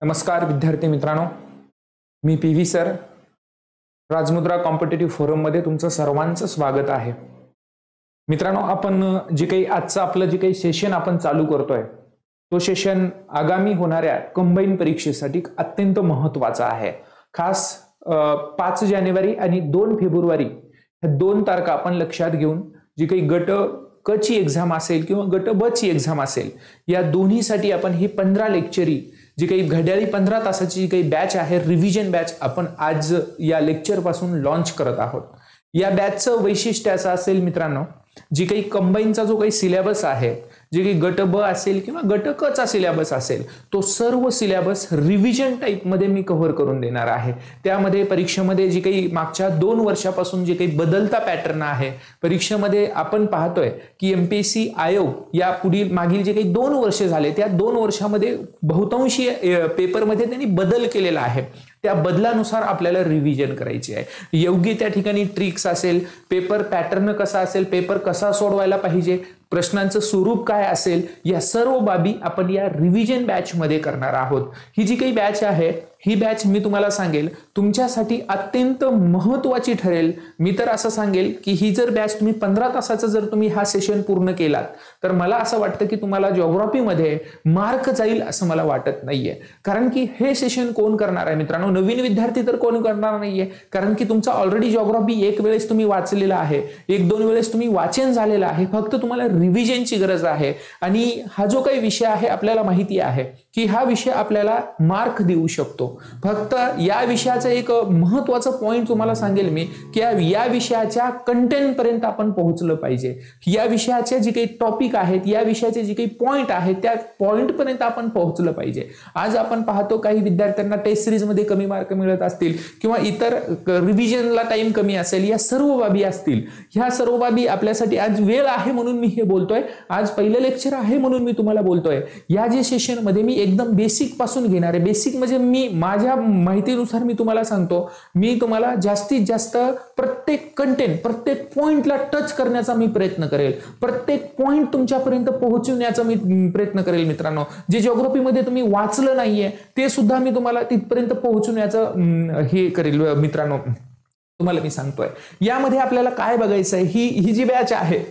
नमस्कार विद्यार्थी मित्रांनो, मी पी.व्ही. सर. राजमुद्रा कॉम्पिटिटिव्ह फोरममध्ये तुमचं सर्वांचं स्वागत आहे. मित्रांनो, आपण जे काही आजचं आपलं जे काही सेशन आपण चालू करतोय तो सेशन आगामी होणाऱ्या कंबाईन परीक्षेसाठी अत्यंत महत्त्वाचा आहे. खास 5 जानेवारी आणि 2 फेब्रुवारी ह्या 2 तारखा आपण लक्षात घेऊन जी काही गट क ची एक्झाम असेल किंवा गट ब ची एक्झाम असेल या दोन्हीसाठी आपण ही 15 लेक्चरी जी काही घड्याळी 15 तासाची जी काही बॅच आहे, रिव्हिजन बॅच, आपण आज या लेक्चर पासून लॉन्च करत आहोत. या बॅचचं वैशिष्ट्य असं असेल मित्रांनो, जी काही कंबाईनचा जो काही सिलेबस आहे, जे काही गट ब असेल किंवा गट क चा सिलेबस असेल, तो सर्व सिलेबस रिव्हिजन टाइप मध्ये मी कव्हर करून देणार आहे. त्यामध्ये परीक्षेमध्ये जी काही मागच्या 2 वर्षापासून जे काही बदलता पॅटर्न आहे, परीक्षेमध्ये आपण पाहतोय की एमपीएससी आयोग या पुढील मागील जे काही 2 वर्ष झाले त्या 2 वर्षामध्ये बहुतांशी पेपरमध्ये त्यांनी बदल केलेला आहे. त्या बदलानुसार आपल्याला रिव्हिजन करायची आहे. योग्य त्या ठिकाणी ट्रिक्स असेल, पेपर पॅटर्न कसा असेल, पेपर कसा सोडवायला पाहिजे, प्रश्नांचं स्वरूप काय असेल, या सर्व बाबी आपण या रिव्हिजन बॅच मध्ये करणार आहोत. ही जी काही बॅच आहे, ही बॅच मी तुम्हाला सांगेल तुमच्यासाठी अत्यंत महत्त्वाची ठरेल. मी तर असं सांगेल की ही जर बॅच तुम्ही 15 तासाचा जर तुम्ही हा सेशन पूर्ण केलात तर मला असं वाटतं की तुम्हाला जिओग्राफीमध्ये मार्क जाईल असं मला वाटत नाहीये. कारण की हे सेशन कोण करणार आहे मित्रांनो? नवीन विद्यार्थी तर कोण करणार नाहीये, कारण की तुमचा ऑलरेडी जिओग्राफी एक वेळेस तुम्ही वाचलेला आहे, 1-2 वेळेस तुम्ही वाचन झालेलं आहे. फक्त तुम्हाला रिव्हिजनची गरज आहे. आणि हा जो काही विषय आहे आपल्याला माहिती आहे की हा विषय आपल्याला मार्क देऊ शकतो. फक्त या विषयाचं एक महत्त्वाचं पॉइंट तुम्हाला सांगेल मी की या विषयाच्या कंटेंट पर्यंत आपण पोहोचलं पाहिजे. या विषयाचे जे काही टॉपिक आहेत, या विषयाचे जे काही पॉइंट आहेत, त्या पॉइंट पर्यंत आपण पोहोचलं पाहिजे. आज आपण पाहतो काही विद्यार्थ्यांना टेस्ट सिरीज मध्ये कमी मार्क मिळत असतील किंवा इतर रिव्हिजनला टाइम कमी असेल, या सर्व बाबी असतील. ह्या सर्व बाबी आपल्यासाठी आज वेळ आहे म्हणून मी हे बोलतोय. आज पहिलं लेक्चर आहे म्हणून मी तुम्हाला बोलतोय. या जे सेशन मध्ये मी एकदम बेसिक पासून घेणार आहे. बेसिक म्हणजे मी माझ्या माहितीनुसार मी तुम्हाला सांगतो, मी तुम्हाला जास्तीत जास्त प्रत्येक कंटेंट, प्रत्येक पॉइंटला टच करण्याचा मी प्रयत्न करेल. प्रत्येक पॉइंट तुमच्यापर्यंत पोहोचवण्याचा मी प्रयत्न करेल मित्रांनो. जे जिओग्राफीमध्ये तुम्ही वाचलं नाहीये ते सुद्धा मी तुम्हाला तिथपर्यंत पोहोचवण्याचं हे करेल मित्रांनो. तुम्हाला मी सांगतोय यामध्ये आपल्याला काय बघायचं आहे. ही जी बॅच आहे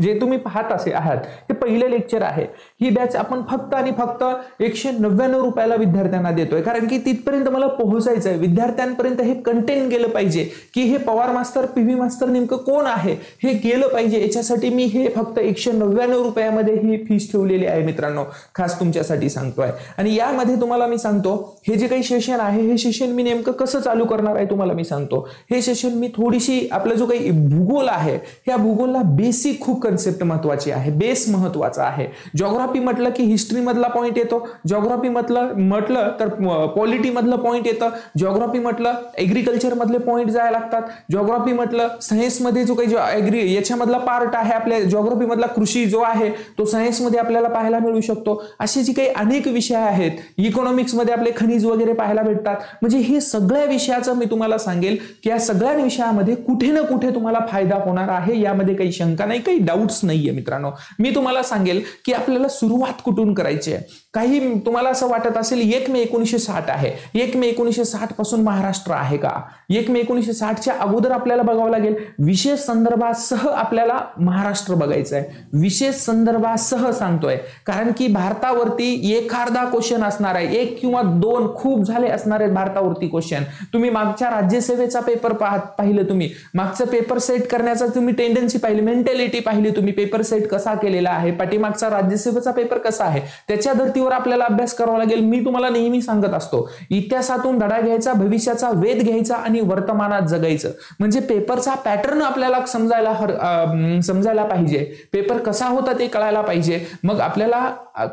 जे तुम्ही पाहत असे आहात, हे पहिले लेक्चर आहे. ही बॅच आपण फक्त आणि फक्त 199 रुपयाला विद्यार्थ्यांना देतोय, कारण की तिथपर्यंत मला पोहोचायचं आहे. विद्यार्थ्यांपर्यंत हे कंटेंट गेलं पाहिजे की हे पवार मास्तर, पी.व्ही. मास्तर नेमकं कोण आहे हे गेलं पाहिजे. याच्यासाठी मी हे फक्त 199 रुपयामध्ये ही फीस ठेवलेली आहे मित्रांनो. खास तुमच्यासाठी सांगतोय. आणि यामध्ये तुम्हाला मी सांगतो हे जे काही सेशन आहे, हे सेशन मी नेमकं कसं चालू करणार आहे तुम्हाला मी सांगतो. हे सेशन मी थोडीशी आपला जो काही भूगोल आहे, ह्या भूगोलला बेसिक खूप कन्सेप्ट महत्वाची आहे, बेस महत्वाचा आहे. जिओग्राफी म्हटलं की हिस्ट्री मधला पॉइंट येतो, जिओग्राफी म्हटलं तर पॉलिटी मधलं पॉइंट येतं, जिओग्राफी म्हटलं एग्रीकल्चर मधले पॉइंट जायला लागतात, जिओग्राफी म्हटलं सायन्स मध्ये जो काही याच्यामधला पार्ट आहे, आपल्या जिओग्राफी मधला कृषी जो आहे तो सायन्स मध्ये आपल्याला पाहायला मिळू शकतो. असे जे काही अनेक विषय आहेत, इकॉनॉमिक्स मध्ये आपले खनिज वगैरे पाहायला भेटतात. म्हणजे हे सगळ्या विषयाचं मी तुम्हाला सांगेल की या सगळ्या विषयामध्ये कुठे ना कुठे तुम्हाला फायदा होणार आहे. यामध्ये काही शंका नाही, काही डाऊट्स नाहीये मित्रांनो. मी तुम्हाला सांगेल की आपल्याला सुरुवात कुठून करायची आहे. काही तुम्हाला असं वाटत असेल 1 मे 1960 आहे, 1 मे 1960 पासून महाराष्ट्र आहे का? 1 मे 1960च्या अगोदर आपल्याला बघावं लागेल. विशेष संदर्भासह आपल्याला महाराष्ट्र बघायचं आहे. विशेष संदर्भासह सांगतोय, कारण की भारतावरती एखादा क्वेश्चन असणार आहे, 1 किंवा 2 खूप झाले असणार आहेत भारतावरती क्वेश्चन. तुम्ही मागच्या राज्यसेवेचा पेपर पाहिलं, तुम्ही मागचं पेपर सेट करण्याचा तुम्ही टेंडन्सी पाहिली, मेंटॅलिटी पाहिली, तुम्ही पेपर सेट कसा केलेला आहे, पाठीमागचा राज्यसेवेचा पेपर कसा आहे, त्याच्या धर्तीवर आपल्याला अभ्यास करावा लागेल. मी तुम्हाला नेहमी सांगत असतो, इतिहासातून धडा घ्यायचा, भविष्याचा वेध घ्यायचा आणि वर्तमानात जगायचं. म्हणजे पेपरचा पॅटर्न आपल्याला समजायला पाहिजे, पेपर कसा होता ते कळायला पाहिजे. मग आपल्याला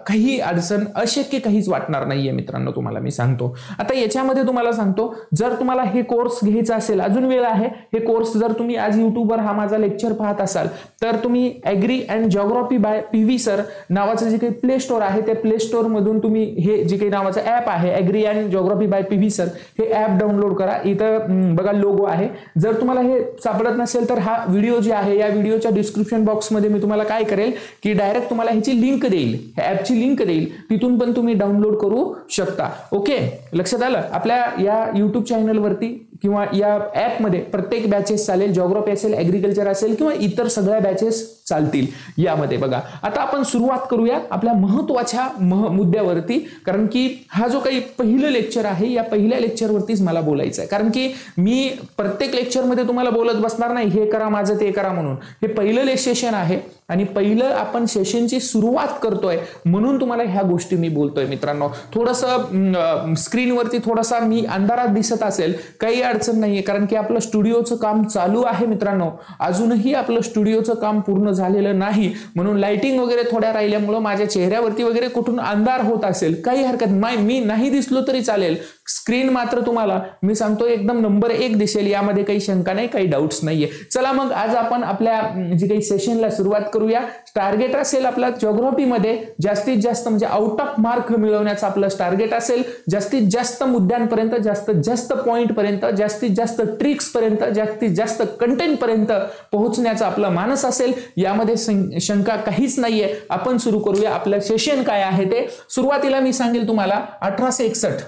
काही अडचण, अशक्य काहीच वाटणार नाहीये मित्रांनो. तुम्हाला मी सांगतो आता याच्यामध्ये तुम्हाला सांगतो, जर तुम्हाला हे कोर्स घ्यायचा असेल, अजून वेळ आहे. हे कोर्स जर तुम्ही आज युट्यूबवर हा माझा लेक्चर पाहत असाल तर तर तुम्ही agri and geography by PV sir नावाचं जे काही प्ले स्टोअर आहे त्या प्ले स्टोअर मधून तुम्ही हे जे काही नावाचं ऍप आहे agri and geography by PV sir हे ऍप डाउनलोड करा. इथं बघा लोगो आहे. जर तुम्हाला हे सापडत नसेल तर हा व्हिडिओ जे आहे या व्हिडिओच्या डिस्क्रिप्शन बॉक्समध्ये मी तुम्हाला काय करेल की डायरेक्ट तुम्हाला ह्याची लिंक देईल, ह्या ऍपची लिंक देईल, तिथून पण तुम्ही डाउनलोड करू शकता. ओके, लक्षात आलं. आपल्या या युट्यूब चॅनलवरती किंवा या ऍप मध्ये प्रत्येक बॅचेस चालेल, जिओग्राफी असेल, ऍग्रिकल्चर असेल किंवा इतर सगळ्या बॅचेस चालतील यामध्ये. बघा आता आपण सुरुवात करूया आपल्या महत्वाच्या मुद्द्यावरती, कारण की हा जो काही पहिलं लेक्चर आहे या पहिल्या लेक्चरवरतीच मला बोलायचं आहे. कारण की मी प्रत्येक लेक्चरमध्ये तुम्हाला बोलत बसणार नाही हे करा माझं ते करा म्हणून. हे पहिलं सेशन आहे आणि पहिलं आपण सेशनची सुरुवात करतोय म्हणून तुम्हाला ह्या गोष्टी मी बोलतोय. मित्रांनो थोडंसं स्क्रीनवरती थोडासा मी अंधारात दिसत असेल, काही अडचण नाहीये, कारण की आपलं स्टुडिओचं काम चालू आहे मित्रांनो. अजूनही आपलं स्टुडिओचं काम पूर्ण झालेलं नाही म्हणून लाइटिंग वगैरे थोड्या राहिल्यामुळे माझ्या चेहऱ्यावरती वगैरे कुठून अंधार होत असेल काही हरकत नाही, मी नाही दिसलो तरी चालेल. स्क्रीन मात्र तुम्हाला मी सांगतो एकदम नंबर 1 दिसेल, यामध्ये काही शंका नाही, काही डाऊट्स नाहीये. चला मग आज आपण आपल्या जे काही सेशनला सुरुवात करूया. टार्गेट असेल आपला जिओग्राफी मध्ये जास्तीत जास्त म्हणजे आउट ऑफ मार्क मिळवण्याचं आपलं टार्गेट असेल. जास्तीत जास्त मुद्द्यांपर्यंत, जास्तीत जास्त पॉइंट पर्यंत, जास्तीत जास्त ट्रिक्स पर्यंत, जास्तीत जास्त कंटेंट पर्यंत पोहोचण्याचा आपला मानस असेल. यामध्ये शंका काहीच नाहीये. आपण सुरू करूया. आपलं सेशन काय आहे ते सुरुवातीला मी सांगेल तुम्हाला 1861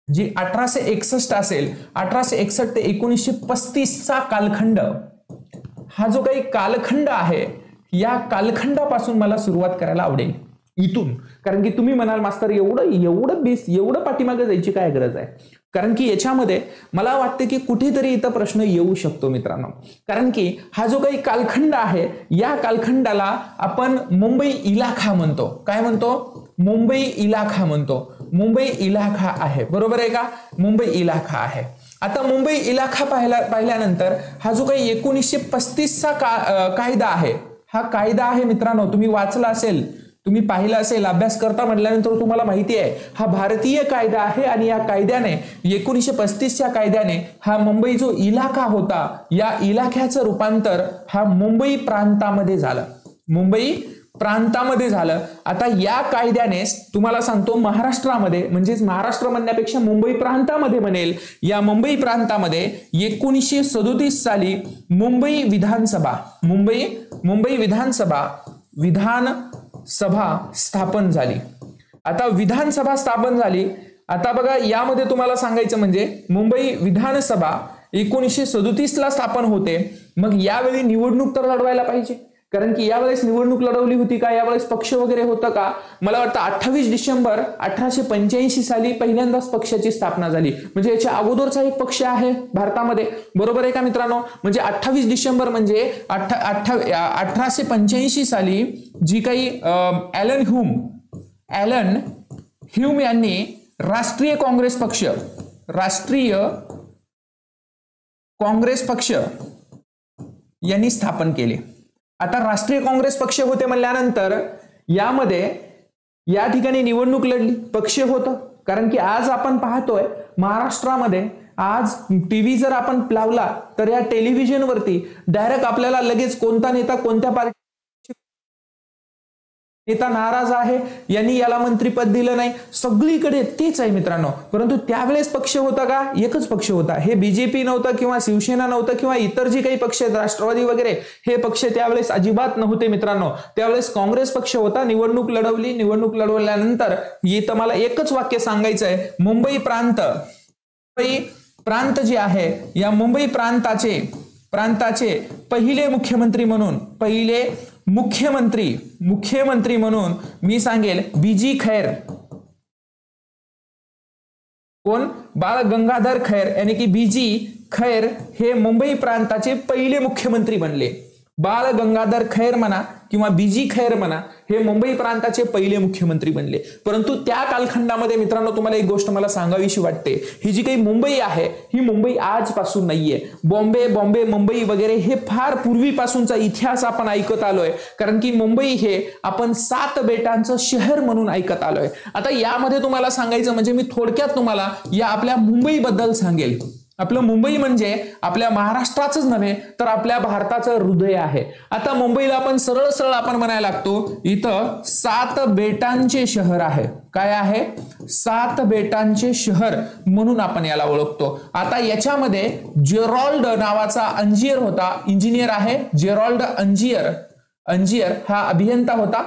जी 1861 असेल, 1861 ते 1935 चा कालखंड, हा जो काही कालखंड आहे या कालखंडापासून मला सुरुवात करायला आवडेल इथून. कारण की तुम्ही म्हणाल मास्तर एवढं पाठीमागे जायची काय गरज आहे, कारण की याच्यामध्ये मला वाटते की कुठेतरी इथं प्रश्न येऊ शकतो मित्रांनो. कारण की हा जो काही कालखंड आहे या कालखंडाला आपण मुंबई इलाखा म्हणतो. काय म्हणतो? मुंबई इलाखा म्हणतो. मुंबई इलाखा आहे, बरोबर आहे का? मुंबई इलाखा आहे. आता मुंबई इलाखा पाहिल्यानंतर हा जो काही 1935 चा कायदा आहे, हा कायदा आहे मित्रांनो, तुम्ही वाचला असेल, तुम्ही पाहिलं असेल, अभ्यास करता म्हटल्यानंतर तुम्हाला माहिती आहे हा भारतीय कायदा आहे. आणि या कायद्याने 1935 च्या कायद्याने हा मुंबई जो इलाका होता या इलाख्याचं रूपांतर हा मुंबई प्रांतामध्ये झालं. मुंबई प्रांतामध्ये झालं. आता या कायद्याने तुम्हाला सांगतो महाराष्ट्रामध्ये, म्हणजेच महाराष्ट्र म्हणण्यापेक्षा मुंबई प्रांतामध्ये म्हणेल, या मुंबई प्रांतामध्ये 1937 साली मुंबई विधानसभा स्थापन झाली. आता विधानसभा स्थापन झाली. आता बघा यामध्ये तुम्हाला सांगायचं म्हणजे मुंबई विधानसभा 1937 ला स्थापन होते. मग यावेळी निवडणूक तर लढवायला पाहिजे, कारण की यावेळेस निवडणूक लढवली होती का, यावेळेस पक्ष वगैरे होतं का? मला वाटतं 28 डिसेंबर 1885 साली पहिल्यांदाच पक्षाची स्थापना झाली. म्हणजे याच्या अगोदरचा एक पक्ष आहे भारतामध्ये, बरोबर आहे का मित्रांनो? म्हणजे 28 डिसेंबर म्हणजे 1885 साली जी काही ॲलन ह्यूम यांनी राष्ट्रीय काँग्रेस पक्ष यांनी स्थापन केले. आता राष्ट्रीय काँग्रेस पक्ष होते म्हणल्यानंतर यामध्ये या ठिकाणी निवडणूक लढली, पक्ष होतं. कारण की आज आपण पाहतोय महाराष्ट्रामध्ये आज टीव्ही जर आपण लावला तर या टेलिव्हिजनवरती डायरेक्ट आपल्याला लगेच कोणता नेता कोणत्या पार्टी नेता नाराज आहे, यांनी याला मंत्रीपद दिलं नाही, सगळीकडे तेच आहे मित्रांनो. परंतु त्यावेळेस पक्ष होता का? एकच पक्ष होता. हे बीजेपी नव्हतं किंवा शिवसेना नव्हतं किंवा इतर जे काही पक्ष आहेत राष्ट्रवादी वगैरे, हे पक्ष त्यावेळेस अजिबात नव्हते मित्रांनो. त्यावेळेस काँग्रेस पक्ष होता. निवडणूक लढवली. निवडणूक लढवल्यानंतर इथं मला एकच वाक्य सांगायचं आहे, मुंबई प्रांत जे आहे या मुंबई प्रांताचे पहिले मुख्यमंत्री म्हणून मी सांगेल बीजी खैर. कोण? बाळ गंगाधर खैर, यानी की बीजी खैर हे मुंबई प्रांताचे पहिले मुख्यमंत्री बनले. बाळ गंगाधर खैर म्हणा किंवा बीजी खैर म्हणा, हे मुंबई प्रांताचे पहिले मुख्यमंत्री बनले. परंतु त्या कालखंडामध्ये मित्रांनो तुम्हाला एक गोष्ट मला सांगावीशी वाटते, ही जी काही मुंबई आहे ही मुंबई आजपासून नाहीये. बॉम्बे मुंबई वगैरे हे फार पूर्वीपासूनचा इतिहास आपण ऐकत आलोय. कारण की मुंबई हे आपण 7 बेटांचं शहर म्हणून ऐकत आलोय. आता यामध्ये तुम्हाला सांगायचं म्हणजे मी थोडक्यात तुम्हाला या आपल्या मुंबई बद्दल सांगेल. आपलं मुंबई म्हणजे आपल्या महाराष्ट्राचंच नव्हे तर आपल्या भारताचं हृदय आहे. आता मुंबईला आपण सरळ सरळ आपण म्हणायला लागतो इथं 7 बेटांचे शहर आहे. काय आहे? 7 बेटांचे शहर म्हणून आपण याला ओळखतो. आता याच्यामध्ये जेरॉल्ड नावाचा इंजिनियर आहे. जेरॉल्ड अंजियर हा अभियंता होता.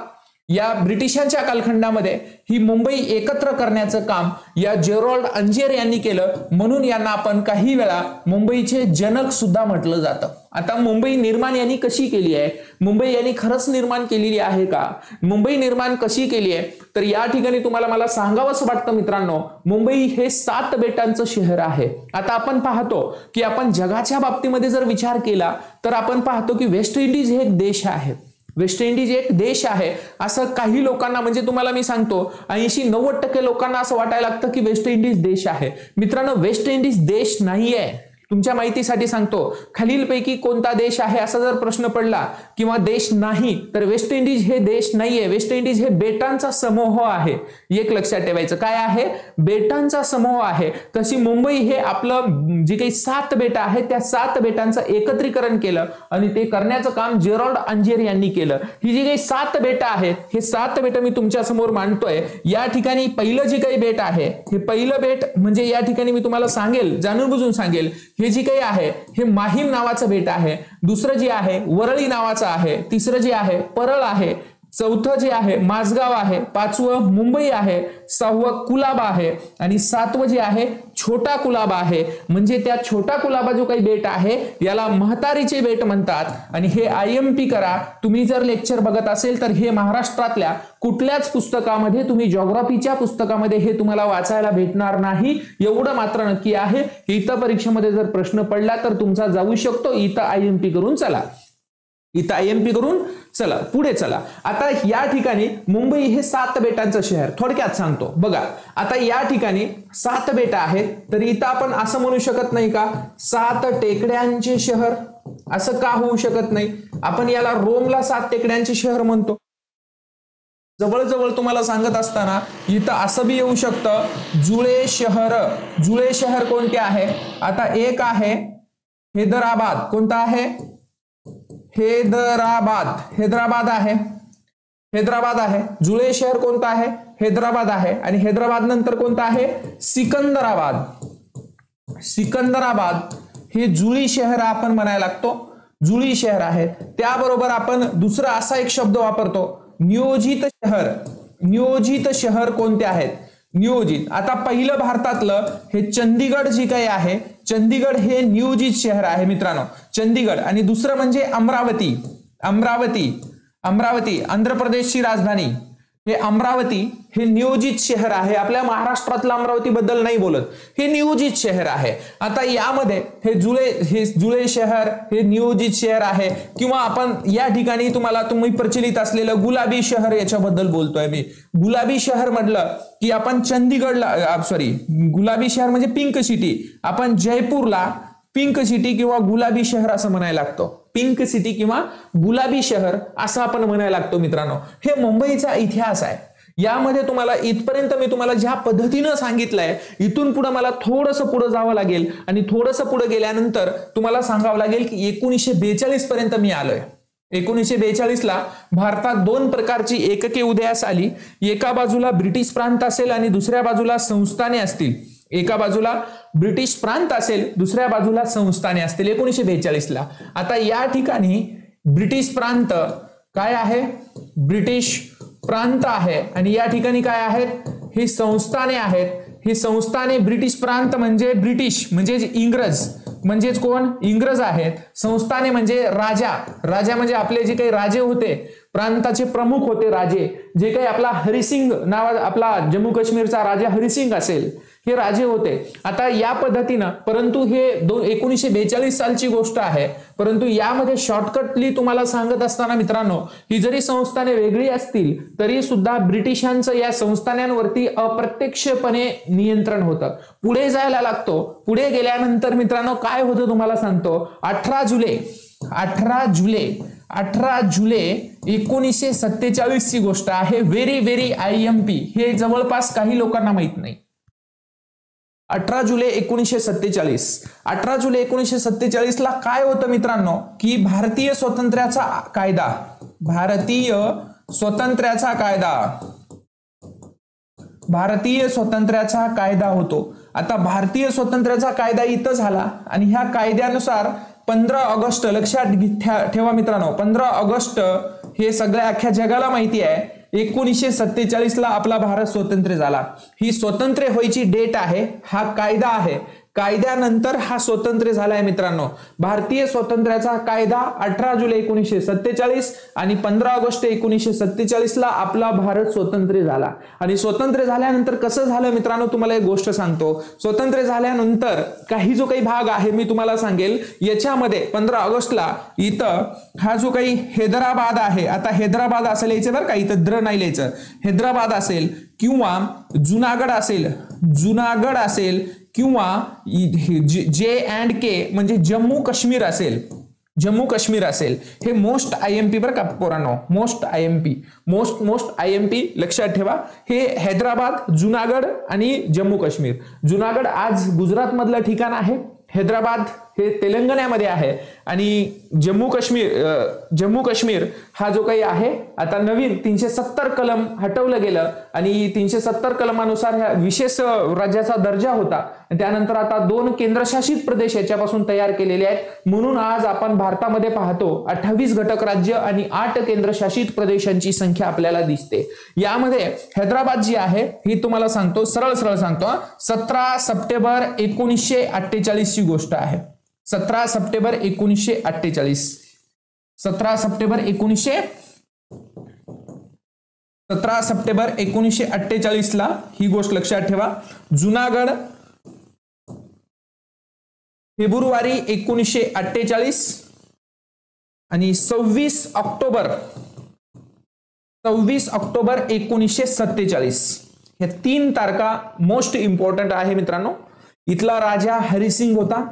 या ब्रिटिशांच्या कालखंडामध्ये ही मुंबई एकत्र करण्याचं काम या जेरॉल्ड अंजियर यांनी केलं, म्हणून यांना आपण काही वेळा मुंबईचे जनक सुद्धा म्हटलं जातं. आता मुंबई निर्माण यांनी कशी केली आहे? मुंबई यांनी खरंच निर्माण केलेली आहे का? मुंबई निर्माण कशी केली आहे? तर या ठिकाणी तुम्हाला मला सांगावंसं वाटतं मित्रांनो, मुंबई हे 7 बेटांचं शहर आहे. आता आपण पाहतो की आपण जगाच्या बाबतीमध्ये जर विचार केला तर आपण पाहतो की वेस्ट इंडिज हे एक देश आहे. वेस्ट इंडिज एक देश आहे असं काही लोकांना, म्हणजे तुम्हाला मी सांगतो 80-90% लोकांना असं वाटायला लागतं की वेस्ट इंडिज देश आहे. मित्रांनो, वेस्ट इंडिज देश नाहीये. तुमच्या माहितीसाठी सांगतो, खालीलपैकी कोणता देश आहे असा जर प्रश्न पडला किंवा देश नाही तर वेस्ट इंडिज हे देश नाहीये. वेस्ट इंडिज हे बेटांचा समूह आहे. एक लक्षात ठेवायचं, काय आहे? बेटांचा समूह आहे. तशी मुंबई हे आपलं जे काही 7 बेट आहेत त्या 7 बेटांचं एकत्रीकरण केलं आणि ते करण्याचं काम जेरॉल्ड अंजियर यांनी केलं. ही जी काही 7 बेट आहेत, हे 7 बेट मी तुमच्या समोर मांडतोय. या ठिकाणी पहिलं जे काही बेट आहे, हे पहिलं बेट म्हणजे या ठिकाणी मी तुम्हाला सांगेल, जाणून बुजून सांगेल, हे जे काही आहे हे माहीम नावाचं बेट आहे. दुसरं जे आहे वरळी नावाचं आहे. तिसरं जे आहे परळ आहे. चौथं जे आहे माझगाव आहे. 5वं मुंबई आहे. 6वं कुलाबा आहे आणि 7वं जे आहे छोटा कुलाबा आहे. म्हणजे त्या छोटा कुलाबा जो काही बेट आहे याला म्हातारीचे बेट म्हणतात. आणि हे IMP करा, तुम्ही जर लेक्चर बघत असेल तर हे महाराष्ट्रातल्या कुठल्याच पुस्तकामध्ये, तुम्ही जिओग्राफीच्या पुस्तकामध्ये हे तुम्हाला वाचायला भेटणार नाही. एवढं मात्र नक्की आहे की इथं परीक्षेमध्ये जर प्रश्न पडला तर तुमचा जाऊ शकतो. इथं IMP करून चला. पुढे चला. आता या ठिकाणी मुंबई हे 7 बेटांचं शहर थोडक्यात सांगतो बघा. आता या ठिकाणी 7 बेट आहेत, तर इथं आपण असं म्हणू शकत नाही का 7 टेकड्यांचे शहर? असं का होऊ शकत नाही? आपण याला रोमला 7 टेकड्यांचे शहर म्हणतो. जवळ तुम्हाला सांगत असताना इथं असं बी येऊ शकतं जुळे शहर कोणते आहे? आता एक आहे हैदराबाद. कोणता आहे? हैदराबाद आहे. जुळे शहर कोणतं आहे? हैदराबाद आहे. आणि हैदराबाद नंतर कोणतं आहे? सिकंदराबाद हे जुळी शहर आपण म्हणायला लागतो. जुळी शहर आहे. त्याबरोबर आपण दुसरा असा एक शब्द वापरतो नियोजित शहर कोणते आहेत? नियोजित. आता पहिलं भारतातलं हे चंदीगड जे काही आहे, चंदीगड हे नियोजित शहर आहे मित्रांनो, चंदीगड. आणि दुसरं म्हणजे अमरावती आंध्र प्रदेशची राजधानी. हे अमरावती हे नियोजित शहर आहे. आपल्या महाराष्ट्रातल्या अमरावती बद्दल नाही बोलत, हे नियोजित शहर आहे. आता यामध्ये हे जुळे शहर हे नियोजित शहर आहे. किंवा आपण या ठिकाणी तुम्ही प्रचलित असलेलं गुलाबी शहर याच्याबद्दल बोलतोय मी. गुलाबी शहर म्हटलं की आपण गुलाबी शहर म्हणजे पिंक सिटी. आपण जयपूरला पिंक सिटी किंवा गुलाबी शहर असं म्हणायला लागतो. पिंक सिटी किंवा गुलाबी शहर असं आपण म्हणायला लागतो मित्रांनो. हे मुंबईचा इतिहास आहे. यामध्ये तुम्हाला इथपर्यंत मी तुम्हाला ज्या पद्धतीनं सांगितलंय, इथून पुढे मला थोडंसं पुढे जावं लागेल आणि थोडंसं पुढे गेल्यानंतर तुम्हाला सांगावं लागेल की 1942 पर्यंत मी आलोय. 1942 ला भारतात 2 प्रकारची एकके उदयास आली. एका बाजूला ब्रिटिश प्रांत असेल आणि दुसऱ्या बाजूला संस्थाने असतील. एका बाजूला ब्रिटिश प्रांत असेल, दुसऱ्या बाजूला संस्थाने असतील 1942 ला. आता या ठिकाणी ब्रिटिश प्रांत काय आहे? ब्रिटिश प्रांत आहे. आणि या ठिकाणी काय आहेत? ही संस्थाने आहेत. ही संस्थाने, ब्रिटिश प्रांत म्हणजे ब्रिटिश म्हणजे इंग्रज, म्हणजेच कोण? इंग्रज आहेत. संस्थाने म्हणजे राजा म्हणजे आपले जे काही राजे होते, प्रांताचे प्रमुख होते राजे, जे काही आपला हरिसिंग आपला जम्मू काश्मीरचा राजा हरिसिंग असेल, हे राजे होते. आता या पद्धतीनं, परंतु हे 1942 सालची गोष्ट आहे. परंतु यामध्ये शॉर्टकटली तुम्हाला सांगत असताना मित्रांनो, ही जरी संस्थाने वेगळी असतील तरी सुद्धा ब्रिटिशांचं या संस्थानांवरती अप्रत्यक्षपणे नियंत्रण होतं. पुढे जायला लागतो. पुढे गेल्यानंतर मित्रांनो काय होतं तुम्हाला सांगतो. 18 जुलै 1947 ची गोष्ट आहे. Very IMP. हे जवळपास काही लोकांना माहित नाही. 18 जुलै 1947. 18 जुलै 1947 ला काय होतं मित्रांनो, की भारतीय स्वातंत्र्याचा कायदा, भारतीय स्वातंत्र्याचा कायदा, भारतीय स्वातंत्र्याचा कायदा होतो. आता भारतीय स्वातंत्र्याचा कायदा इथं झाला आणि ह्या कायद्यानुसार 15 ऑगस्ट लक्षात ठेवा मित्रांनो, 15 ऑगस्ट हे सगळ्या अख्ख्या जगाला माहिती आहे, 1947 ला आपला भारत स्वतंत्र झाला. ही स्वतंत्र व्हायची डेट आहे, हा कायदा आहे, कायद्यानंतर हा स्वतंत्र झालाय मित्रांनो. भारतीय स्वातंत्र्याचा कायदा 18 जुलै 1947 आणि 15 ऑगस्ट 1947 ला आपला भारत स्वतंत्र झाला. आणि स्वतंत्र झाल्यानंतर कसं झालं मित्रांनो, तुम्हाला एक गोष्ट सांगतो. स्वतंत्र झाल्यानंतर काही जो काही भाग आहे मी तुम्हाला सांगेल. याच्यामध्ये 15 ऑगस्टला इथं हा जो काही हैदराबाद आहे, आता हैदराबाद असं लिहायचं बरं का, इथं द्र नाही लिहायचं, हैदराबाद असेल किंवा जुनागड असेल, जुनागड असेल किंवा J&K म्हणजे जम्मू काश्मीर असेल, जम्मू काश्मीर असेल. हे मोस्ट IMP बरं का पोरांनो, मोस्ट IMP लक्षात ठेवा. हे हैदराबाद, जुनागड आणि जम्मू काश्मीर. जुनागड आज गुजरात मधलं ठिकाण आहे, हैदराबाद हे तेलंगणामध्ये आहे आणि जम्मू काश्मीर हा जो काही आहे, आता नवीन 370 कलम हटवलं गेलं आणि 370 कलमानुसार ह्या विशेष राज्याचा दर्जा होता. त्यानंतर आता 2 केंद्रशासित प्रदेश याच्यापासून तयार केलेले आहेत. म्हणून आज आपण भारतामध्ये पाहतो 28 घटक राज्य आणि 8 केंद्रशासित प्रदेशांची संख्या आपल्याला दिसते. यामध्ये हैदराबाद जी आहे ही तुम्हाला सांगतो, सरळ सांगतो, 17 सप्टेंबर 1948 ची गोष्ट आहे. 17 सप्टेंबर 1948, 17 सप्टेंबर 1948 ला ही गोष्ट लक्षात ठेवा. जुनागड फेब्रुवारी 1948 आणि 26 ऑक्टोबर 1947 हे 3 तारखा मोस्ट इम्पॉर्टंट आहे मित्रांनो. इथला राजा हरिसिंग होता.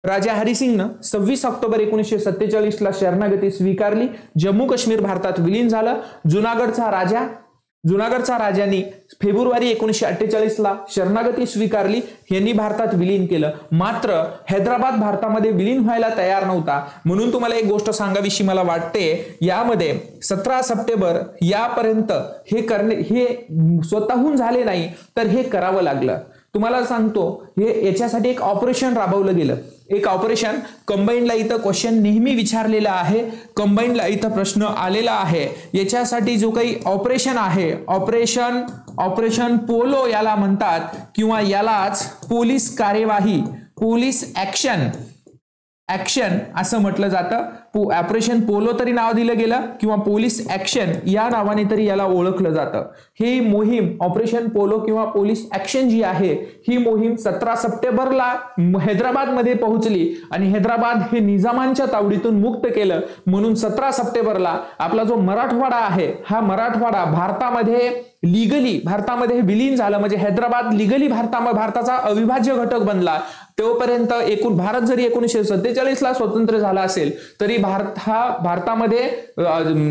राजा हरिसिंगनं 26 ऑक्टोबर 1947 ला शरणागती स्वीकारली. जम्मू काश्मीर भारतात विलीन झालं. जुनागडचा राजांनी फेब्रुवारी 1948 ला शरणागती स्वीकारली, यांनी भारतात विलीन केलं. मात्र हैदराबाद भारतामध्ये विलीन व्हायला तयार नव्हता. म्हणून तुम्हाला एक गोष्ट सांगावीशी मला वाटते, यामध्ये 17 सप्टेंबर यापर्यंत हे स्वतःहून झाले नाही, तर हे करावं लागलं. तुम्हाला सांगतो, हे याच्यासाठी एक ऑपरेशन राबवलं गेलं. एक ऑपरेशन कंबाईनला इथं क्वेश्चन नेहमी विचारलेला आहे, कंबाईनला इथं प्रश्न आलेला आहे. याच्यासाठी जो काही ऑपरेशन आहे, ऑपरेशन पोलो याला म्हणतात किंवा यालाच पोलीस कार्यवाही, पोलीस ऍक्शन असं म्हटलं जातं. ऑपरेशन पोलो तरी नाव दिलं गेलं किंवा पोलीस ऍक्शन या नावाने तरी याला ओळखलं जातं. ही मोहीम ऑपरेशन पोलो किंवा पोलीस ऍक्शन जी आहे, ही मोहीम 17 सप्टेंबरला हैदराबाद मध्ये पोहोचली आणि हैदराबाद हे निजामांच्या तावडीतून मुक्त केलं. म्हणून 17 सप्टेंबरला आपला जो मराठवाडा आहे, हा मराठवाडा भारतामध्ये विलीन झालं. म्हणजे हैदराबाद लिगली भारताचा अविभाज्य घटक बनला. तोपर्यंत भारत जरी 1947 ला स्वतंत्र झाला असेल तरी भारतामध्ये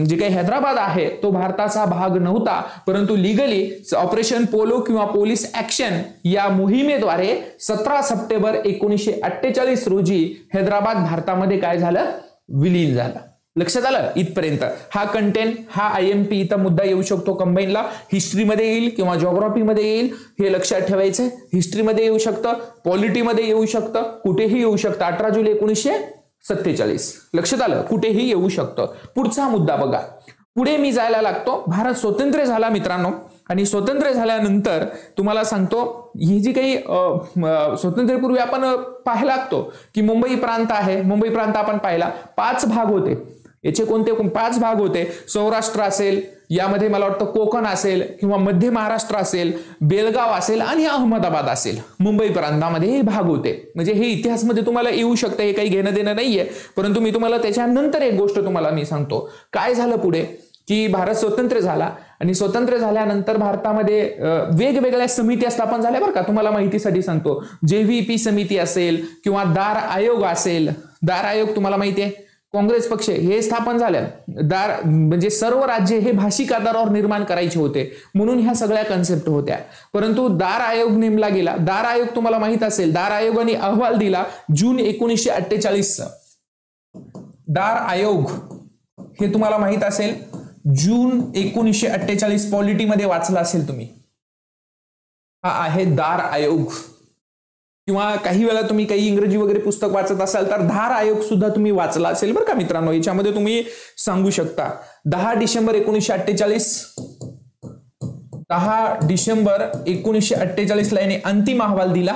जे काही हैदराबाद आहे तो भारताचा भाग नव्हता. परंतु लिगली ऑपरेशन पोलो किंवा पोलीस ऍक्शन या मोहिमेद्वारे 17 सप्टेंबर 1948 रोजी हैदराबाद भारतामध्ये काय झालं, विलीन झालं. लक्षात आलं इथपर्यंत. हा कंटेंट, हा IMP इथं मुद्दा येऊ शकतो कंबाईनला. हिस्ट्रीमध्ये येईल किंवा जिओग्राफीमध्ये येईल, हे लक्षात ठेवायचं. हिस्ट्रीमध्ये येऊ शकतं, पॉलिटीमध्ये येऊ शकतं, कुठेही येऊ शकतं. 18 जुलै 1947 लक्षात आलं, कुठेही येऊ शकतं. पुढचा मुद्दा बघा. पुढे मी जायला लागतो. भारत स्वतंत्र झाला मित्रांनो, आणि स्वतंत्र झाल्यानंतर तुम्हाला सांगतो, ही जी काही स्वातंत्र्यपूर्वी आपण पाहायला लागतो की मुंबई प्रांत आहे. मुंबई प्रांत आपण पाहिला 5 भाग होते. याचे कोणते 5 भाग होते? सौराष्ट्र असेल, यामध्ये मला वाटतं कोकण असेल किंवा मध्य महाराष्ट्र असेल, बेलगाव असेल आणि अहमदाबाद असेल. मुंबई प्रांतामध्ये हे भाग होते. म्हणजे हे इतिहासमध्ये तुम्हाला येऊ शकतं, हे काही घेणं देणं नाहीये. परंतु मी तुम्हाला त्याच्यानंतर एक गोष्ट तुम्हाला मी सांगतो. काय झालं पुढे, की भारत स्वतंत्र झाला आणि स्वतंत्र झाल्यानंतर भारतामध्ये वेगवेगळ्या समित्या स्थापन झाल्या बरं का. तुम्हाला माहितीसाठी सांगतो, JVP समिती असेल किंवा दार आयोग असेल. दार आयोग तुम्हाला माहिती आहे, काँग्रेस पक्ष हे स्थापन झालं. म्हणजे सर्व राज्य हे भाषिक आधारावर निर्माण करायचे होते म्हणून ह्या सगळ्या कन्सेप्ट होत्या. परंतु दार आयोग नेमला गेला. दार आयोग तुम्हाला माहित असेल, दार आयोगाने अहवाल दिला जून 1948. दार आयोग हे तुम्हाला माहित असेल, जून 1948 पॉलिटीमध्ये वाचला असेल तुम्ही. हा आहे दार आयोग. किंवा काही वेळा तुम्ही काही इंग्रजी वगैरे पुस्तक वाचत असाल तर दार आयोग सुद्धा तुम्ही वाचला असेल बरं का मित्रांनो. याच्यामध्ये तुम्ही सांगू शकता 10 डिसेंबर 1948, 10 डिसेंबर 1948 ला याने अंतिम अहवाल दिला.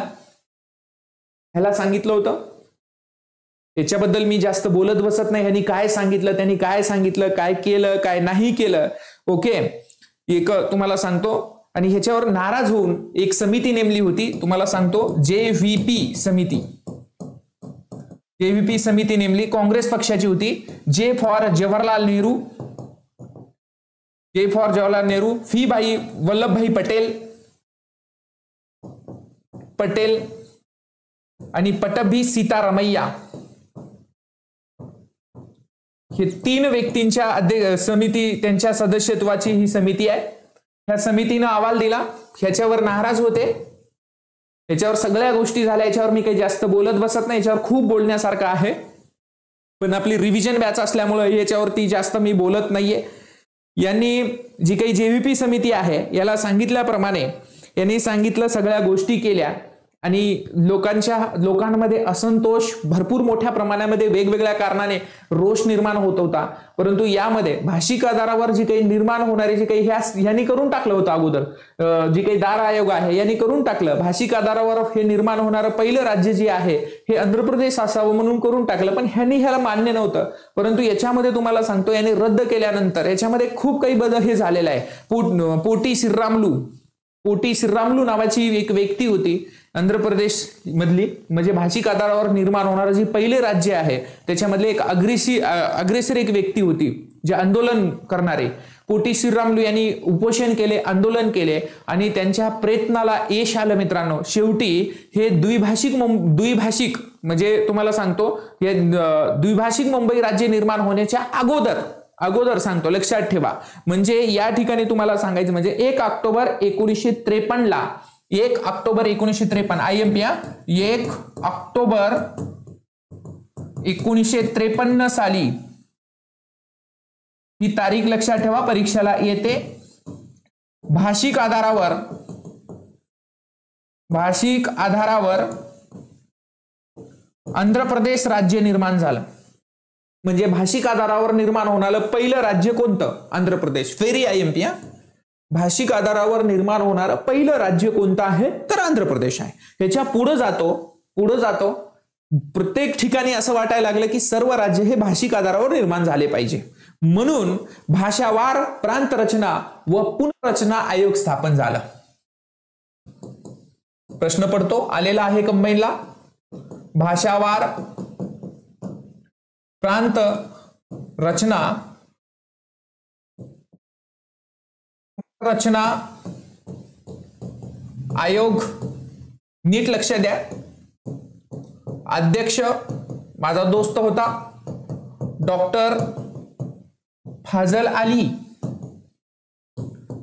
ह्याला सांगितलं होतं, त्याच्याबद्दल मी जास्त बोलत बसत नाही. ह्यांनी काय सांगितलं, त्यांनी काय सांगितलं, काय केलं, काय नाही केलं. ओके, एक तुम्हाला सांगतो. आणि ह्याच्यावर नाराज होऊन एक समिती नेमली होती, तुम्हाला सांगतो, JVP समिती. JVP समिती नेमली, काँग्रेस पक्षाची होती. J for Jawaharlal Nehru, J for Jawaharlal Nehru, V भाई वल्लभभाई पटेल आणि पट्टभी सीतारामैया. हे 3 व्यक्तींच्या समिती, त्यांच्या सदस्यत्वाची ही समिती आहे. ह्या समितीनं अहवाल दिला, ह्याच्यावर नाराज होते, याच्यावर सगळ्या गोष्टी झाल्या. याच्यावर मी काही जास्त बोलत बसत नाही, याच्यावर खूप बोलण्यासारखं आहे, पण आपली रिव्हिजन बॅच असल्यामुळे याच्यावरती जास्त मी बोलत नाहीये. यांनी जी काही JVP समिती आहे याला सांगितल्याप्रमाणे यांनी सांगितलं, सगळ्या गोष्टी केल्या आणि लोकांमध्ये असंतोष भरपूर मोठ्या प्रमाणामध्ये वेगवेगळ्या कारणाने रोष निर्माण होत होता. परंतु यामध्ये भाषिक आधारावर जी काही निर्माण होणारी जी काही ह्यांनी करून टाकलं होतं अगोदर, जी काही दार आयोग आहे यांनी करून टाकलं. भाषिक आधारावर हे निर्माण होणारं पहिलं राज्य जे आहे हे आंध्र प्रदेश असावं म्हणून करून टाकलं, पण ह्यांनी ह्याला मान्य नव्हतं. परंतु याच्यामध्ये तुम्हाला सांगतो, यांनी रद्द केल्यानंतर याच्यामध्ये खूप काही बदल हे झालेला आहे. पोटी श्रीरामलू नावाची एक व्यक्ती होती आंध्र प्रदेश मधली, म्हणजे भाषिक आधारावर निर्माण होणारं जे पहिले राज्य आहे त्याच्यामधले एक अग्रेसर एक व्यक्ती होती, जे आंदोलन करणारे. पोटी श्रीरामलू यांनी उपोषण केले, आंदोलन केले आणि त्यांच्या प्रयत्नाला यश आलं मित्रांनो. शेवटी हे द्विभाषिक म्हणजे तुम्हाला सांगतो, हे द्विभाषिक मुंबई राज्य निर्माण होण्याच्या अगोदर सांगतो, लक्षात ठेवा. म्हणजे या ठिकाणी तुम्हाला सांगायचं म्हणजे 1 ऑक्टोबर 1953 ला, 1 ऑक्टोबर 1953 IMP, 1 ऑक्टोबर 1953 साली ही तारीख लक्षात ठेवा, परीक्षेला येते. भाषिक आधारावर आंध्र प्रदेश राज्य निर्माण झालं. म्हणजे भाषिक आधारावर निर्माण होणारं पहिलं राज्य कोणतं? आंध्र प्रदेश. फेरी IMP, भाषिक आधारावर निर्माण होणारं पहिलं राज्य कोणतं आहे? तर आंध्र प्रदेश आहे. ह्याच्या पुढे जातो प्रत्येक ठिकाणी असं वाटायला लागलं की सर्व राज्य हे भाषिक आधारावर निर्माण झाले पाहिजे, म्हणून भाषावार प्रांत रचना व पुनर्रचना आयोग स्थापन झाला. प्रश्न पडतो, आलेला आहे कंबाईनला, भाषावार प्रांत रचना आयोग. नीट लक्ष द्या. अध्यक्ष माझा दोस्त होता डॉक्टर फाजल अली,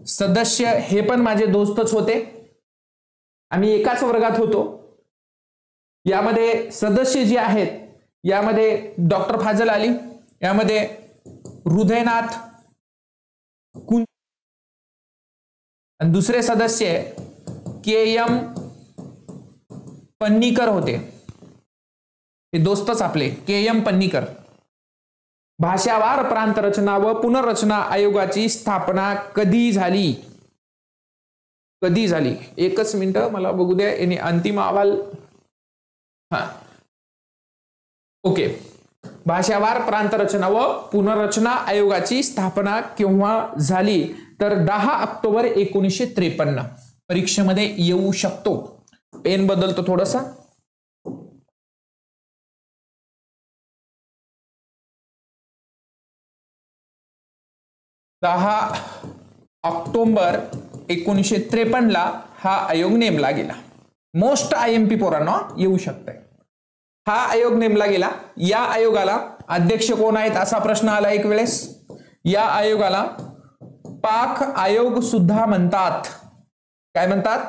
सदस्य हे पण माझे दोस्तच होते, आम्ही एकाच वर्गात होतो. यामध्ये सदस्य जे आहेत, यामध्ये डॉक्टर फाजल अली, यामध्ये हृदयनाथ कुंज आणि दुसरे सदस्य KM पन्नीकर होते. हे दोस्तच आपले KM पन्नीकर. भाषावार प्रांत रचना व पुनर्रचना आयोगाची स्थापना कधी झाली? एकच मिनिट मला बघू द्या, याने अंतिम अहवाल. ओके, भाषावार प्रांत रचना व पुनर्रचना आयोगाची स्थापना केव्हा झाली? तर 10 ऑक्टोबर 1953. परीक्षेमध्ये येऊ शकतो. पेन बदलतो थोडासा. 10 ऑक्टोबर 1953 ला हा आयोग नेमला गेला. मोस्ट IMP पोरांनो येऊ शकतंय. हा आयोग नेमला गेला. या आयोगाला अध्यक्ष कोण आहेत असा प्रश्न आला एक वेळेस. या आयोगाला पाक आयोग सुद्धा म्हणतात. काय म्हणतात?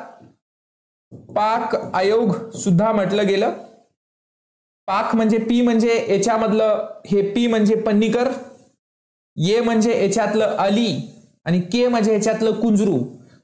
पाक आयोग सुद्धा म्हटलं गेलं. पाक म्हणजे पी म्हणजे याच्यामधलं हे पी म्हणजे पन्नीकर, ये म्हणजे याच्यातलं अली आणि के म्हणजे याच्यातलं कुंजरू,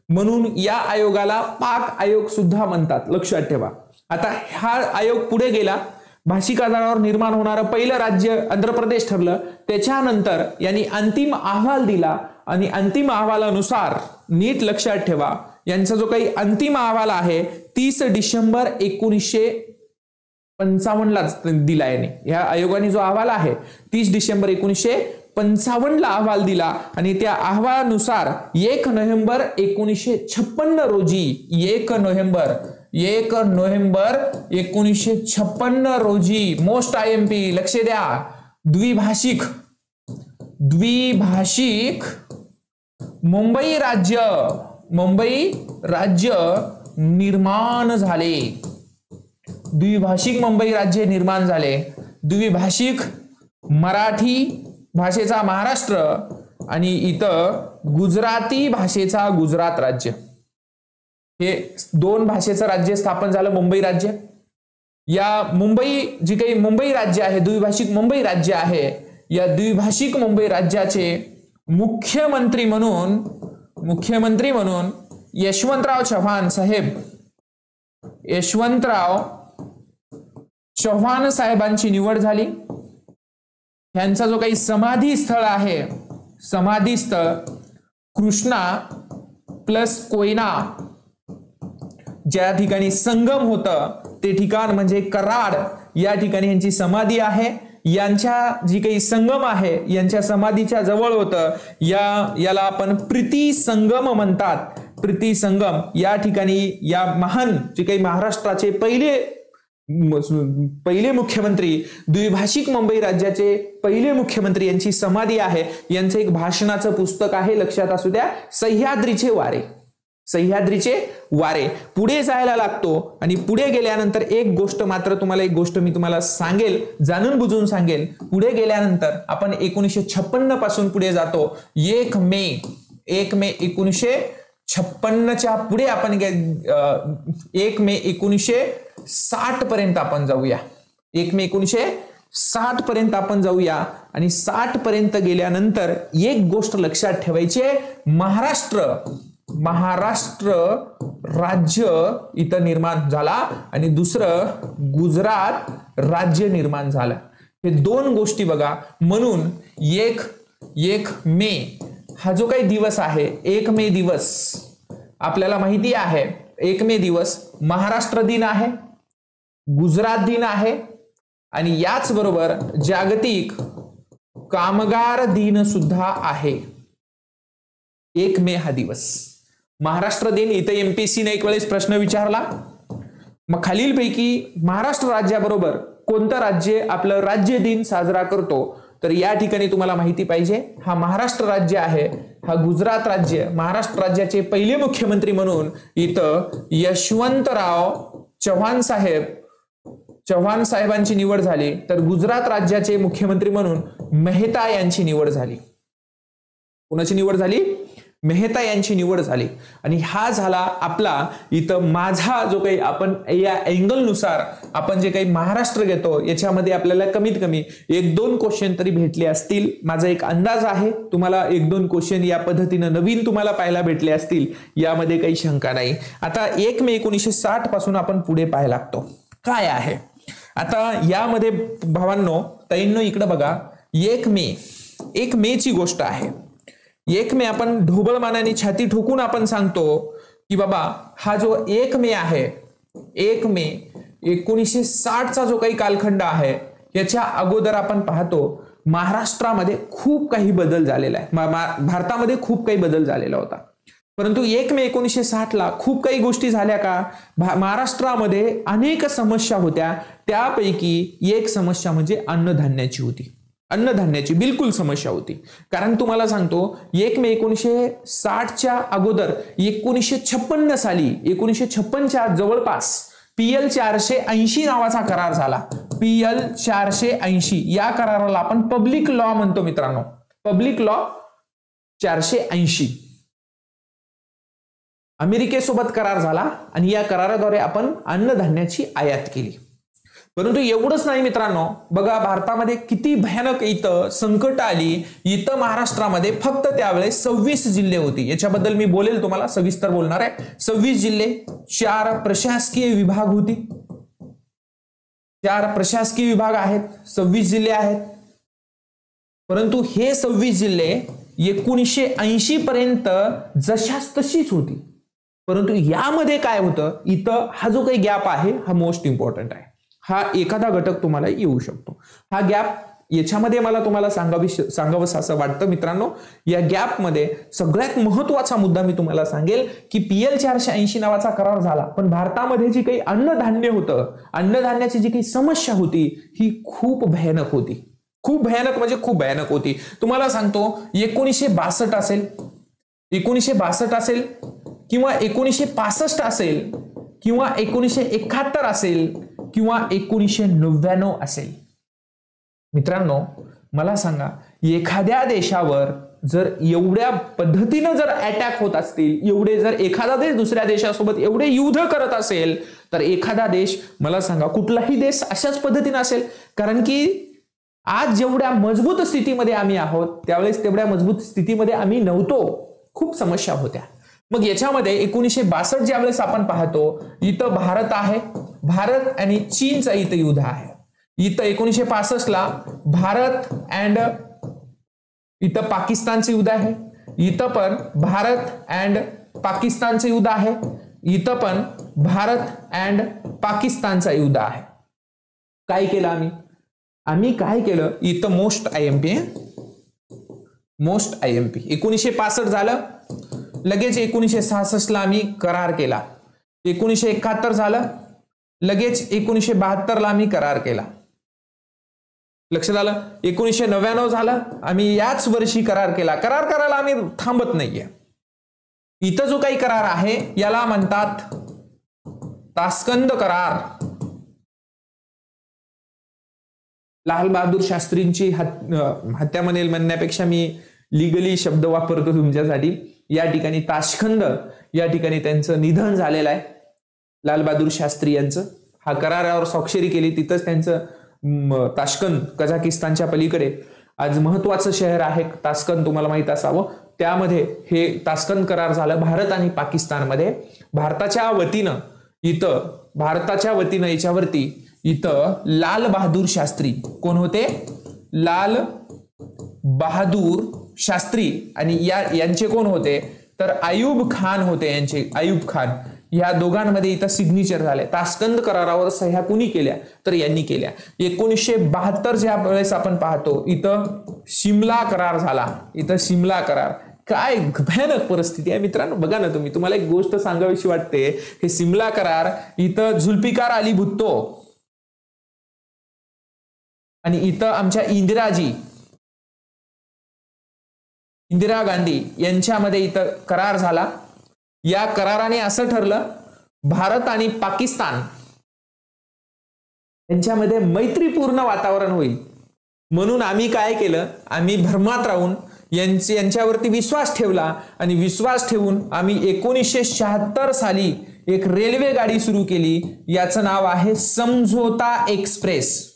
म्हणून या आयोगाला पाक आयोग सुद्धा म्हणतात. लक्षात ठेवा. आता हा आयोग पुढे गेला. भाषिक आधारावर निर्माण होणारं पहिलं राज्य आंध्र प्रदेश ठरलं. त्याच्यानंतर यांनी अंतिम अहवाल दिला आणि अंतिम अहवालानुसार नीट लक्षात ठेवा यांचा जो काही अंतिम अहवाल आहे 30 डिसेंबर 1955 ला दिला. याने या आयोगाने जो अहवाल आहे 30 डिसेंबर 1955 ला अहवाल दिला आणि त्या अहवालानुसार 1 नोव्हेंबर 1956 रोजी 1 नोव्हेंबर 1956 रोजी मोस्ट IMP लक्ष द्या, द्विभाषिक मुंबई राज्य निर्माण झाले. द्विभाषिक मुंबई राज्य निर्माण झाले. द्विभाषिक मराठी भाषेचा महाराष्ट्र आणि इथं गुजराती भाषेचा गुजरात राज्य, हे 2 भाषेचं राज्य स्थापन झालं मुंबई राज्य. या मुंबई जी काही मुंबई राज्य आहे, द्विभाषिक मुंबई राज्य आहे, या द्विभाषिक मुंबई राज्याचे मुख्यमंत्री म्हणून यशवंतराव चव्हाण साहेबांची निवड झाली. यांचा जो काही समाधी स्थळ आहे, समाधी स्थळ कृष्णा प्लस कोयना, ज्या ठिकाणी संगम होतं ते ठिकाण म्हणजे कराड, या ठिकाणी यांची समाधी आहे. यांच्या जी काही संगम आहे यांच्या समाधीच्या जवळ होतं. याला आपण प्रीती संगम म्हणतात. प्रीती संगम या ठिकाणी या महान जे काही महाराष्ट्राचे पहिले मुख्यमंत्री, द्विभाषिक मुंबई राज्याचे पहिले मुख्यमंत्री यांची समाधी आहे. यांचं एक भाषणाचं पुस्तक आहे, लक्षात असू द्या, सह्याद्रीचे वारे. पुढे जायला लागतो आणि पुढे गेल्यानंतर एक गोष्ट मी तुम्हाला सांगेल, जाणून बुजून सांगेल. पुढे गेल्यानंतर आपण 1956 पासून पुढे जातो. 1 मे 1956च्या पुढे आपण 1 मे 1960 पर्यंत आपण जाऊया. 1 मे 1960 पर्यंत आपण जाऊया आणि 60 पर्यंत गेल्यानंतर एक गोष्ट लक्षात ठेवायची, महाराष्ट्र राज्य इथं निर्माण झाला आणि दुसरं गुजरात राज्य निर्माण झालं. हे 2 गोष्टी बघा. म्हणून 1 मे हा जो काही दिवस आहे, 1 मे दिवस आपल्याला माहिती आहे, 1 मे दिवस महाराष्ट्र दिन आहे, गुजरात दिन आहे आणि याच बरोबर जागतिक कामगार दिन सुद्धा आहे. 1 मे हा दिवस महाराष्ट्र दिन. इथे MPSC ने एक वेळेस प्रश्न विचारला, मग खालीलपैकी महाराष्ट्र राज्याबरोबर कोणतं राज्य आपलं राज्य दिन साजरा करतो? तर या ठिकाणी तुम्हाला माहिती पाहिजे, हा महाराष्ट्र राज्य आहे, हा गुजरात राज्य. महाराष्ट्र राज्याचे पहिले मुख्यमंत्री म्हणून इथं यशवंतराव चव्हाण साहेबांची निवड झाली, तर गुजरात राज्याचे मुख्यमंत्री म्हणून मेहता यांची निवड झाली. कोणाची निवड झाली? मेहता यांची निवड झाली. आणि हा झाला आपला इथं माझा जो काही आपण या अँगल नुसार आपण जे काही महाराष्ट्र घेतो याच्यामध्ये आपल्याला कमीत कमी 1-2 क्वेश्चन तरी भेटले असतील. माझा एक अंदाज आहे तुम्हाला 1-2 क्वेश्चन या पद्धतीने नवीन तुम्हाला पाहायला भेटले असतील, यामध्ये काही शंका नाही. आता 1 मे 1960 पासून आपण पुढे पाहायला लागतो. काय आहे आता यामध्ये भावांनो, ताईंनो इकडे बघा. 1 मे ची गोष्ट आहे. 1 मे आपण ढोबळमानाने छाती ठोकून आपण सांगतो की बाबा हा जो 1 मे आहे, 1 मे 1960चा जो काही कालखंड आहे याच्या अगोदर आपण पाहतो महाराष्ट्रामध्ये खूप काही बदल झालेला आहे. भारतामध्ये खूप काही बदल झालेला होता. परंतु 1 मे 1960 ला खूप काही गोष्टी झाल्या का? महाराष्ट्रामध्ये अनेक समस्या होत्या. त्यापैकी एक समस्या म्हणजे अन्नधान्याची होती. अन्नधान्याची बिलकुल समस्या होती. कारण तुम्हाला सांगतो 1 मे 1960च्या अगोदर 1956 साली 1956च्या जवळपास PL 480 नावाचा करार झाला. PL 480 या कराराला आपण पब्लिक लॉ म्हणतो मित्रांनो. पब्लिक लॉ 480 अमेरिकेसोबत करार झाला आणि या कराराद्वारे आपण अन्नधान्याची आयात केली. परंतु एवढंच नाही मित्रांनो, बघा भारतामध्ये किती भयानक इथं संकट आली. इथं महाराष्ट्रामध्ये फक्त त्यावेळेस 26 जिल्हे होती. याच्याबद्दल मी बोलेल, तुम्हाला सविस्तर बोलणार आहे. 26 जिल्हे, 4 प्रशासकीय विभाग होती. 4 प्रशासकीय विभाग आहेत, 26 जिल्हे आहेत. परंतु हे 26 जिल्हे 1980 पर्यंत जशाच तशीच होती. परंतु यामध्ये काय होतं, इथं हा जो काही गॅप आहे हा मोस्ट इम्पॉर्टंट आहे. हा एखादा घटक तुम्हाला येऊ शकतो. हा गॅप याच्यामध्ये मला तुम्हाला सांगावंसं असं वाटतं मित्रांनो. या गॅप मध्ये सगळ्यात महत्वाचा मुद्दा मी तुम्हाला सांगेल की PL 480 नावाचा करार झाला, पण भारतामध्ये जी काही अन्नधान्य होतं, अन्नधान्याची जी काही समस्या होती ही खूप भयानक होती. खूप भयानक म्हणजे खूप भयानक होती. तुम्हाला सांगतो 1962 असेल, 1962 असेल किंवा 1965 असेल किंवा 1971 असेल किंवा 1999 असेल. मित्रांनो मला सांगा, एखाद्या देशावर जर एवढ्या पद्धतीनं जर अटॅक होत असतील, एवढे जर एखादा देश दुसऱ्या देशासोबत एवढे युद्ध करत असेल, तर एखादा देश, मला सांगा कुठलाही देश अशाच पद्धतीनं असेल. कारण की आज जेवढ्या मजबूत स्थितीमध्ये आम्ही आहोत त्यावेळेस तेवढ्या मजबूत स्थितीमध्ये आम्ही नव्हतो. खूप समस्या होत्या. मग याच्यामध्ये 1962 ज्या वेळेस आपण पाहतो, इथं भारत आहे, भारत आणि चीनचं इथं युद्ध आहे. इथं 1965 ला भारत अँड इथं पाकिस्तानचं युद्ध आहे. इथं पण भारत अँड पाकिस्तानचं युद्ध आहे. इथं पण भारत अँड पाकिस्तानचं युद्ध आहे. काय केलं आम्ही काय केलं, इथं मोस्ट IMP 1965 झालं. लगेच 1966 ला आम्ही करार केला. 1971 झालं, लगेच 1972 ला आम्ही करार केला. लक्षात आलं. 1999 झालं, आम्ही याच वर्षी करार केला. करार करायला आम्ही थांबत नाहीये. इथं जो काही करार आहे याला म्हणतात तास्कंद करार. लाल बहादूर शास्त्रींची हत्या म्हणण्यापेक्षा मी लिगली शब्द वापरतो तुमच्यासाठी. या ठिकाणी ताशखंद, या ठिकाणी त्यांचं निधन झालेलं आहे, लाल बहादूर शास्त्री यांचं. हा करारावर स्वाक्षरी केली, तिथंच त्यांचं ताशकंद, कझाकिस्तानच्या पलीकडे आज महत्वाचं शहर आहे ताशकंद, तुम्हाला माहित असावं. त्यामध्ये हे ताशकंद करार झालं भारत आणि पाकिस्तानमध्ये. भारताच्या वतीनं याच्यावरती इथं लाल बहादूर शास्त्री, कोण होते, लाल बहादूर शास्त्री, आणि यांचे कोण होते तर आयुब खान होते. यांचे आयुब खान, या दोघांमध्ये इथं सिग्नेचर झाले. ताशकंद करारावर सह्या कुणी केल्या तर यांनी केल्या. 1972 ज्या वेळेस आपण पाहतो इथं शिमला करार झाला. इथं शिमला करार, काय भयानक परिस्थिती आहे मित्रांनो. बघा ना तुम्ही, तुम्हाला एक गोष्ट सांगावीशी वाटते. हे शिमला करार, इथं जुल्फिकार अली भुत्तो आणि इथं आमच्या इंदिरा गांधी यांच्यामध्ये इथं करार झाला. या कराराने असं ठरलं, भारत आणि पाकिस्तान यांच्यामध्ये मैत्रीपूर्ण वातावरण होईल. म्हणून आम्ही काय केलं, आम्ही भ्रमात राहून यांच्यावरती विश्वास ठेवला आणि विश्वास ठेवून आम्ही 1976 साली एक रेल्वे गाडी सुरू केली. याचं नाव आहे समझोता एक्सप्रेस.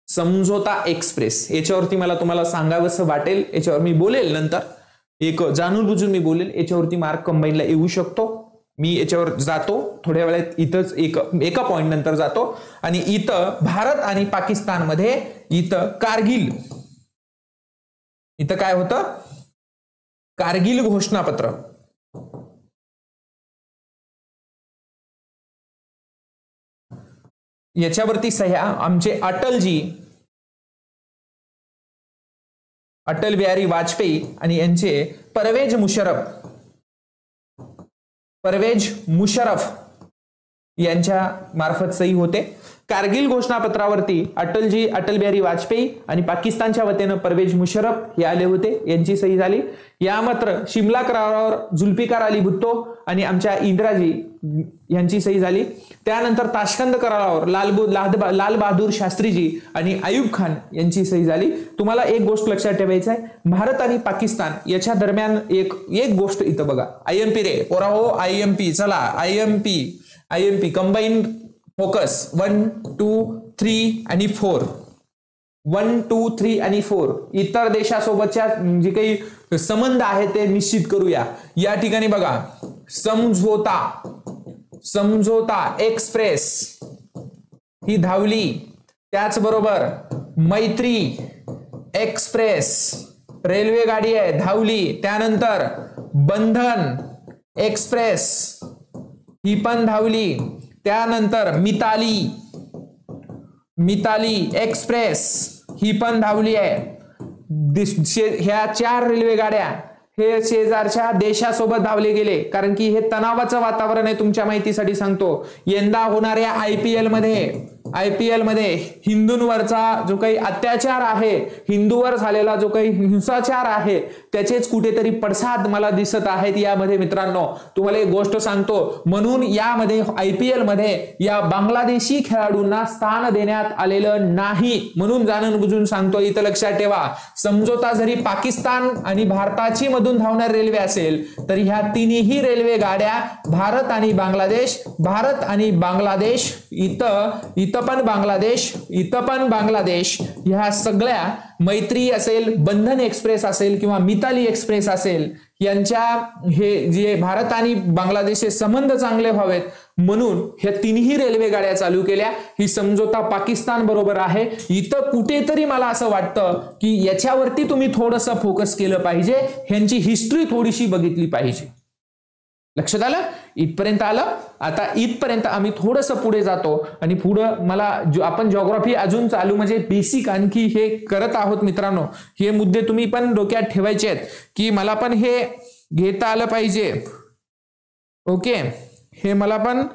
समझोता एक्सप्रेस, याच्यावरती मला तुम्हाला सांगावंसं वाटेल, याच्यावर मी बोलेल नंतर, एक जाणून बुजून मी बोलेल. याच्यावरती मार्क कंबाईनला येऊ शकतो. मी याच्यावर जातो थोड्या वेळात, इथंच एका पॉइंट नंतर जातो. आणि इथं भारत आणि पाकिस्तान मध्ये इथं कारगिल, इथं काय होतं, कारगिल घोषणापत्र. याच्यावरती सह्या आमचे अटल बिहारी वाजपेयी आणि यांचे परवेज मुशर्रफ यांच्या मार्फत सही होते. कारगिल घोषणापत्रावरती अटल बिहारी वाजपेयी आणि पाकिस्तानच्या वतीनं परवेज मुशर्रफ हे आले होते, यांची सही झाली. या मात्र शिमला करारावर जुल्फिकार अली भुट्टो आणि आमच्या इंदिराजी यांची सही झाली. त्यानंतर ताशकंद करारावर लाल बहादूर शास्त्रीजी आणि आयुब खान यांची सही झाली. तुम्हाला एक गोष्ट लक्षात ठेवायचं आहे, भारत आणि पाकिस्तान याच्या दरम्यान एक गोष्ट इथं बघा, IMP रे पोरा हो, IMP चला, IMP कंबाईन फोकस 1 2 3 आणि 4, 1 2 3 आणि 4 इतर देशासोबतच्या जे काही संबंध आहे ते निश्चित करूया. या ठिकाणी बघा, समझोता एक्सप्रेस ही धावली, त्याचबरोबर मैत्री एक्सप्रेस रेल्वे गाडी आहे धावली. त्यानंतर बंधन एक्सप्रेस ही पण धावली. त्यानंतर मिताली एक्सप्रेस ही पण धावली आहे. ह्या 4 रेल्वे गाड्या हे शेजारच्या देशासोबत धावले गेले, कारण की हे तणावाचं वातावरण आहे. तुमच्या माहितीसाठी सांगतो, यंदा होणाऱ्या IPL मध्ये हिंदूंवरचा जो काही अत्याचार आहे, हिंदूवर झालेला जो काही हिंसाचार आहे, त्याचेच कुठेतरी पडसाद मला दिसत आहेत यामध्ये. मित्रांनो, तुम्हाला एक गोष्ट सांगतो, म्हणून यामध्ये IPL मध्ये या बांगलादेशी खेळाडूंना स्थान देण्यात आलेलं नाही, म्हणून जाणून बुजून सांगतो. इथं लक्षात ठेवा, समझोता जरी पाकिस्तान आणि भारताची मधून धावणारी रेल्वे असेल, तर ह्या तिन्ही रेल्वे गाड्या भारत आणि बांगलादेश इथं पण बांगलादेश ह्या सगळ्या मैत्री असेल, बंधन एक्सप्रेस असेल किंवा मिताली एक्सप्रेस असेल, यांच्या हे जे भारत आणि बांगलादेशचे संबंध चांगले व्हावेत म्हणून ह्या तिन्ही रेल्वे गाड्या चालू केल्या. ही समझोता पाकिस्तान बरोबर आहे. इथं कुठेतरी मला असं वाटतं की याच्यावरती तुम्ही थोडंसं फोकस केलं पाहिजे, ह्यांची हिस्ट्री थोडीशी बघितली पाहिजे. लक्षात आलं? इथपर्यंत आलं. आता इथपर्यंत आम्ही थोडंसं पुढे जातो आणि पुढं मला आपण जिओग्राफी अजून चालू म्हणजे बेसिक आणखी हे करत आहोत. मित्रांनो, हे मुद्दे तुम्ही पण डोक्यात ठेवायचे आहेत की मला पण हे घेता आलं पाहिजे. ओके, हे मला पण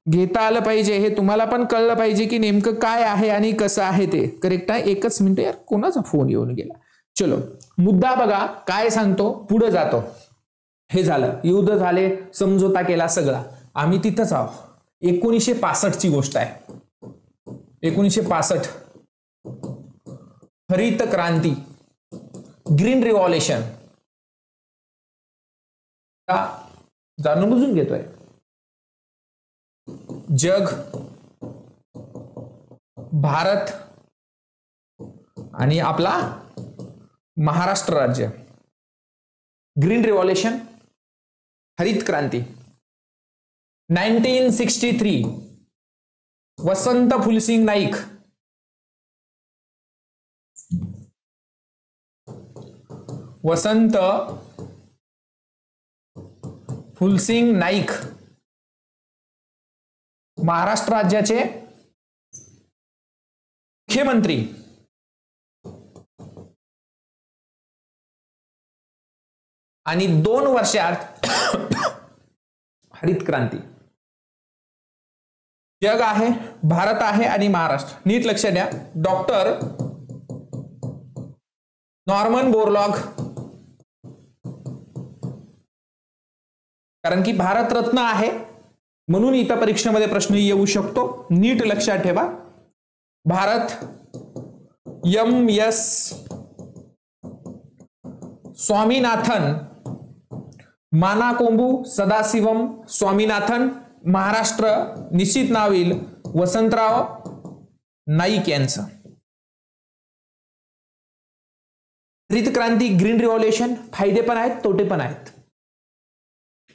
घेता आलं पाहिजे, हे तुम्हाला पण कळलं पाहिजे की नेमकं काय आहे आणि कसं आहे ते. करेक्ट आहे? एकच मिनिट यार, कोणाचा फोन येऊन गेला. चलो, मुद्दा बघा काय सांगतो, पुढे जातो. हे झालं, युद्ध झाले, समझोता केला, सगळा आम्ही तिथंच आहोत. 1965 ची गोष्ट आहे. 1965 हरित क्रांती, ग्रीन रिव्हॉल्युशन. जाणून बुजून घेतोय. जग, भारत आणि आपला महाराष्ट्र राज्य. ग्रीन रिव्हॉल्युशन, हरित क्रांती. 1963 वसंत फुलसिंग नाईक महाराष्ट्र राज्याचे मुख्यमंत्री. आणि 2 वर्षात हरित क्रांती. जग आहे, भारत आहे आणि महाराष्ट्र. नीट लक्ष द्या. डॉक्टर नॉर्मन बोरलॉग, कारण की भारत रत्न आहे म्हणून इथं परीक्षेमध्ये प्रश्न येऊ शकतो. नीट लक्षात ठेवा. भारत MS स्वामीनाथन, मानाकोंबू सदाशिवम स्वामीनाथन. महाराष्ट्र निश्चित नाव येईल वसंतराव नाईक यांचं. हरित क्रांती, ग्रीन रिव्हॉल्युशन, फायदे पण आहेत, तोटे पण आहेत.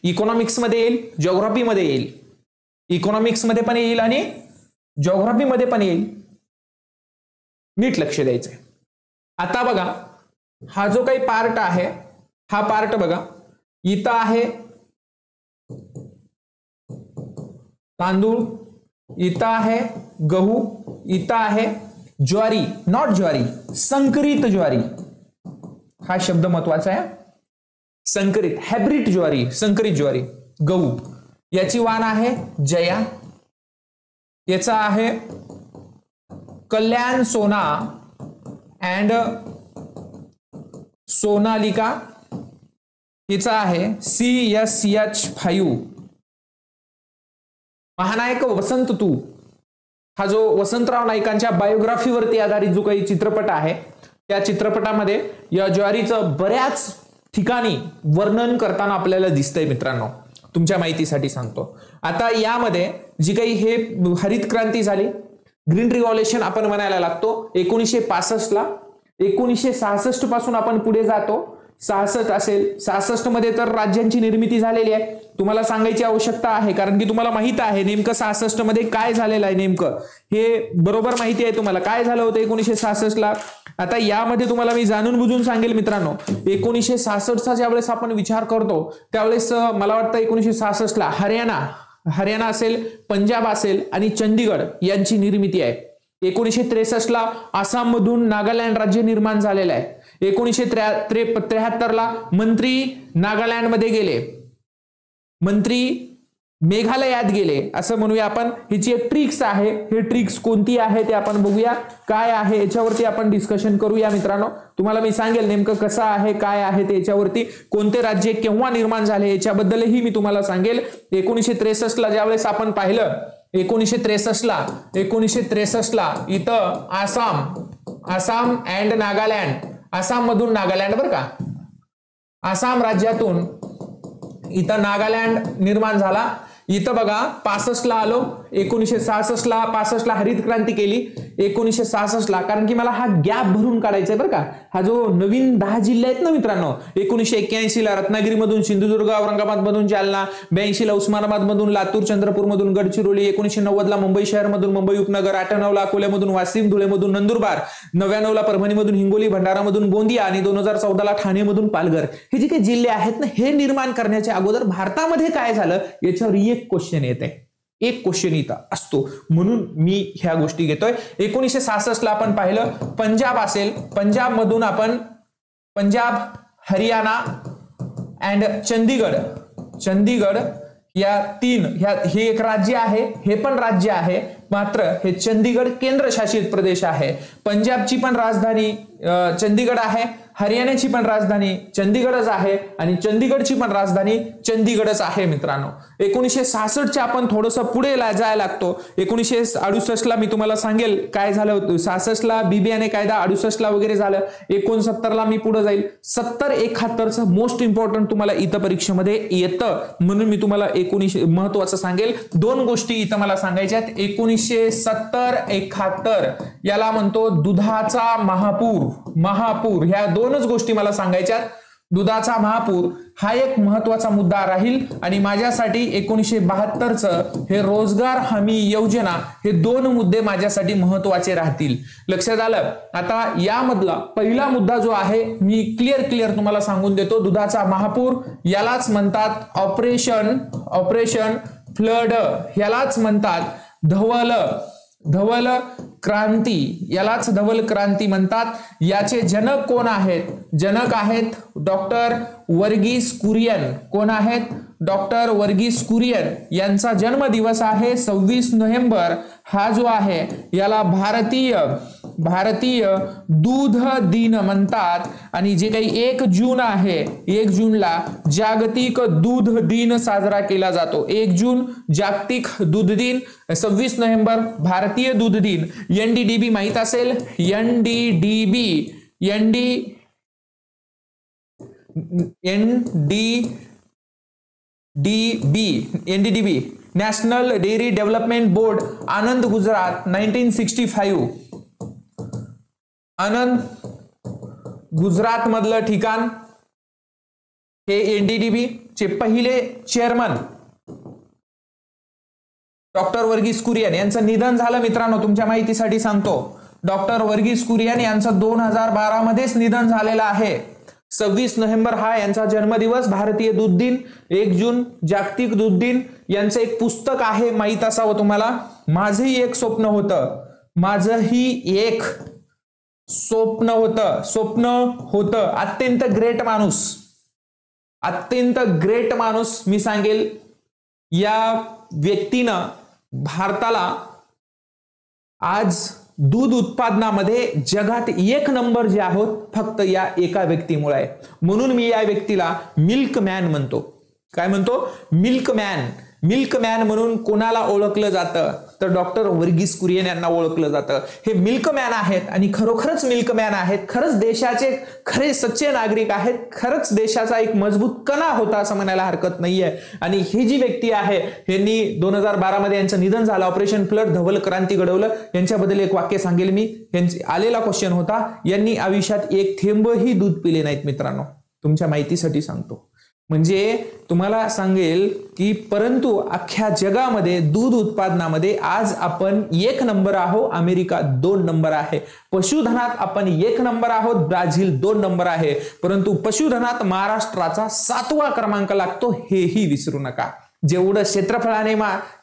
इकॉनॉमिक्स मध्ये येईल, जिओग्राफी मध्ये येईल. इकॉनॉमिक्स मध्ये पण येईल आणि जिओग्राफी मध्ये पण येईल. नीट लक्ष द्यायचंय. आता बघा, हा जो काही पार्ट आहे, हा पार्ट बघा, इथं आहे तांदूळ, इथं आहे गहू, इथं आहे ज्वारी, नॉट ज्वारी, संकरित ज्वारी. हा शब्द महत्वाचा आहे. संकरित, हायब्रिड ज्वारी, संकरित ज्वारी, गहू. याची वाण आहे जया. याचा आहे कल्याण सोना अँड सोनालिका, हिचा आहे CSH5. महानायक वसंत तू, हा जो वसंतराव नाईकांच्या बायोग्राफीवरती आधारित जो काही चित्रपट आहे, त्या चित्रपटामध्ये या ज्वारीचं बऱ्याच ठिकाणी वर्णन करताना आपल्याला दिसतंय. मित्रांनो, तुमच्या माहितीसाठी सांगतो. आता यामध्ये जी काही हे हरित क्रांती झाली, ग्रीन रिव्हॉल्युशन आपण म्हणायला लागतो 1965 ला. 1966 पासून आपण पुढे जातो. 66 असेल, 66 मध्ये तर राज्यांची निर्मिती झालेली आहे. तुम्हाला सांगायची आवश्यकता आहे, कारण की तुम्हाला माहित आहे नेमकं 66 मध्ये काय झालेलं आहे, नेमकं हे बरोबर माहिती आहे तुम्हाला काय झालं होतं 1966 ला. आता यामध्ये तुम्हाला मी जाणून बुजून सांगेल मित्रांनो, 1966 चा ज्यावेळेस आपण विचार करतो त्यावेळेस मला वाटतं 1966 ला हरियाणा असेल, पंजाब असेल आणि चंदीगड यांची निर्मिती आहे. 1963 ला आसाम मधून नागालँड राज्य निर्माण झालेलं आहे. 1973 ला मंत्री नागालँड मध्ये गेले, मंत्री मेघालयात गेले, असं म्हणूया आपण. हिची एक ट्रिक्स आहे. हे ट्रिक्स कोणती आहे ते आपण बघूया, काय आहे याच्यावरती आपण डिस्कशन करूया मित्रांनो. तुम्हाला मी सांगेल नेमकं कसं आहे काय आहे ते, याच्यावरती कोणते राज्य केव्हा निर्माण झाले याच्याबद्दलही मी तुम्हाला सांगेल. 1963 ला ज्यावेळेस आपण पाहिलं, 1963 ला इथं आसाम अँड नागालँड, आसाम मधून नागालँड बरं का, आसाम राज्यातून इथं नागालँड निर्माण झाला. इथं बघा 65 ला आलो, 1965 ला हरित क्रांती केली 1966 ला, कारण की मला हा गॅप भरून काढायचा आहे बरं का. हा जो नवीन 10 जिल्हे आहेत ना मित्रांनो, 1981 ला रत्नागिरी मधून सिंधुदुर्ग, औरंगाबाद मधून जालना, 82 ला उस्मानाबाद मधून लातूर, चंद्रपूर मधून गडचिरोली, 1990 ला मुंबई शहर मधून मुंबई उपनगर, 98 ला अकोल्यामधून वाशिम, धुळेमधून नंदुरबार, 99 ला परभणीमधून हिंगोली, भंडारामधून गोंदिया आणि 2014 ला ठाणेमधून पालघर. हे जे काही जिल्हे आहेत ना, हे निर्माण करण्याच्या अगोदर भारतामध्ये काय झालं याच्यावर एक क्वेश्चन येते, एक क्वेश्चन इथं असतो, म्हणून मी ह्या गोष्टी घेतोय. 1966 ला आपण पाहिलं पंजाब असेल, पंजाब मधून आपण पंजाब, हरियाणा अँड चंदीगड या तीन, हे एक राज्य आहे, हे पण राज्य आहे, मात्र हे चंदीगड केंद्रशासित प्रदेश आहे. पंजाबची पण राजधानी चंदीगड आहे, हरियाणाची पण राजधानी चंदीगडच आहे आणि चंदीगडची पण राजधानी चंदीगडच आहे मित्रांनो. 1966 आपण थोडंसं पुढे जायला लागतो. 1968 ला मी तुम्हाला सांगेल काय झालं होतं. 66 ला बीबीआने कायदा, 68 ला वगैरे झालं, 69 ला मी पुढे जाईल. 70-71 मोस्ट इम्पॉर्टंट तुम्हाला इथं परीक्षेमध्ये येतं, म्हणून मी तुम्हाला 19 महत्वाचं सांगेल. दोन गोष्टी इथं मला सांगायच्या आहेत. 1970-71 याला म्हणतो दुधाचा महापूर, ह्या दोनच गोष्टी मला सांगायच्यात. दुधाचा महापूर हा एक महत्वाचा मुद्दा राहील आणि माझ्यासाठी 1972चं हे रोजगार हमी योजना, हे दोन मुद्दे माझ्यासाठी महत्वाचे राहतील. लक्षात आलं. आता यामधला पहिला मुद्दा जो आहे मी क्लिअर तुम्हाला सांगून देतो. दुधाचा महापूर यालाच म्हणतात ऑपरेशन फ्लड, यालाच म्हणतात धवल क्रांती, यालाच धवल क्रांती म्हणतात. याचे जनक कोण आहेत? जनक आहेत डॉक्टर वर्गीस कुरियन. कोण आहेत? डॉक्टर वर्गीस कुरियन. यांचा जन्मदिवस आहे 26 नोव्हेंबर. हा जो आहे याला भारतीय दूध दिन म्हणतात आणि जे काही 1 जून आहे, 1 जूनला जागतिक दूध दिन साजरा केला जातो. 1 जून जागतिक दूध दिन, 26 नोव्हेंबर भारतीय दूध दिन. NDDB माहित असेल, NDDB national dairy development board, Anand Gujarat, 1965. Anand Gujarat मधलं ठिकाण. हे NDDB चे पहिले चेअरमन डॉक्टर वर्गीस कुरियन यांचं निधन झालं मित्रांनो. तुमच्या माहितीसाठी सांगतो, डॉक्टर वर्गीस कुरियन यांचं 2012 मध्येच निधन झालेलं आहे. 26 नोव्हेंबर हा यांचा जन्मदिवस. भारतीय दूध दिन, 1 जून जागतिक दूध दिन. यांचं एक पुस्तक आहे, माहित असावं तुम्हाला, माझंही एक स्वप्न होतं. अत्यंत ग्रेट माणूस मी सांगेल. या व्यक्तीनं भारताला आज दूध उत्पादनामध्ये जगात 1 नंबर जे आहोत फक्त या एका व्यक्तीमुळे आहे. म्हणून मी या व्यक्तीला मिल्कमॅन म्हणतो. काय म्हणतो? मिल्कमॅन. मिल्कमॅन म्हणून कोणाला ओळखलं जातं तर डॉक्टर वर्गीस कुरियन यांना ओळखलं जातं. हे मिल्कमॅन आहेत आणि खरोखरच मिल्कमॅन आहेत. खरंच देशाचे खरे सच्चे नागरिक आहेत. खरंच देशाचा एक मजबूत कणा होता असं म्हणायला हरकत नाहीये. आणि ही जी व्यक्ती आहे यांनी 2012 मध्ये यांचं निधन झालं. ऑपरेशन फ्लड, धवल क्रांती घडवलं. यांच्याबद्दल एक वाक्य सांगेल मी. यांची आलेला क्वेश्चन होता, यांनी आयुष्यात एक थेंबही दूध पिले नाहीत. मित्रांनो तुमच्या माहितीसाठी सांगतो. म्हणजे तुम्हाला सांगेल की परंतु अख्ख्या जगामध्ये दूध उत्पादनामध्ये आज आपण 1 नंबर आहोत. अमेरिका 2 नंबर आहे. पशुधनात आपण 1 नंबर आहोत. ब्राझील 2 नंबर आहे. परंतु पशुधनात महाराष्ट्राचा 7वा क्रमांक लागतो, हेही विसरू नका. जेवढं क्षेत्रफळाने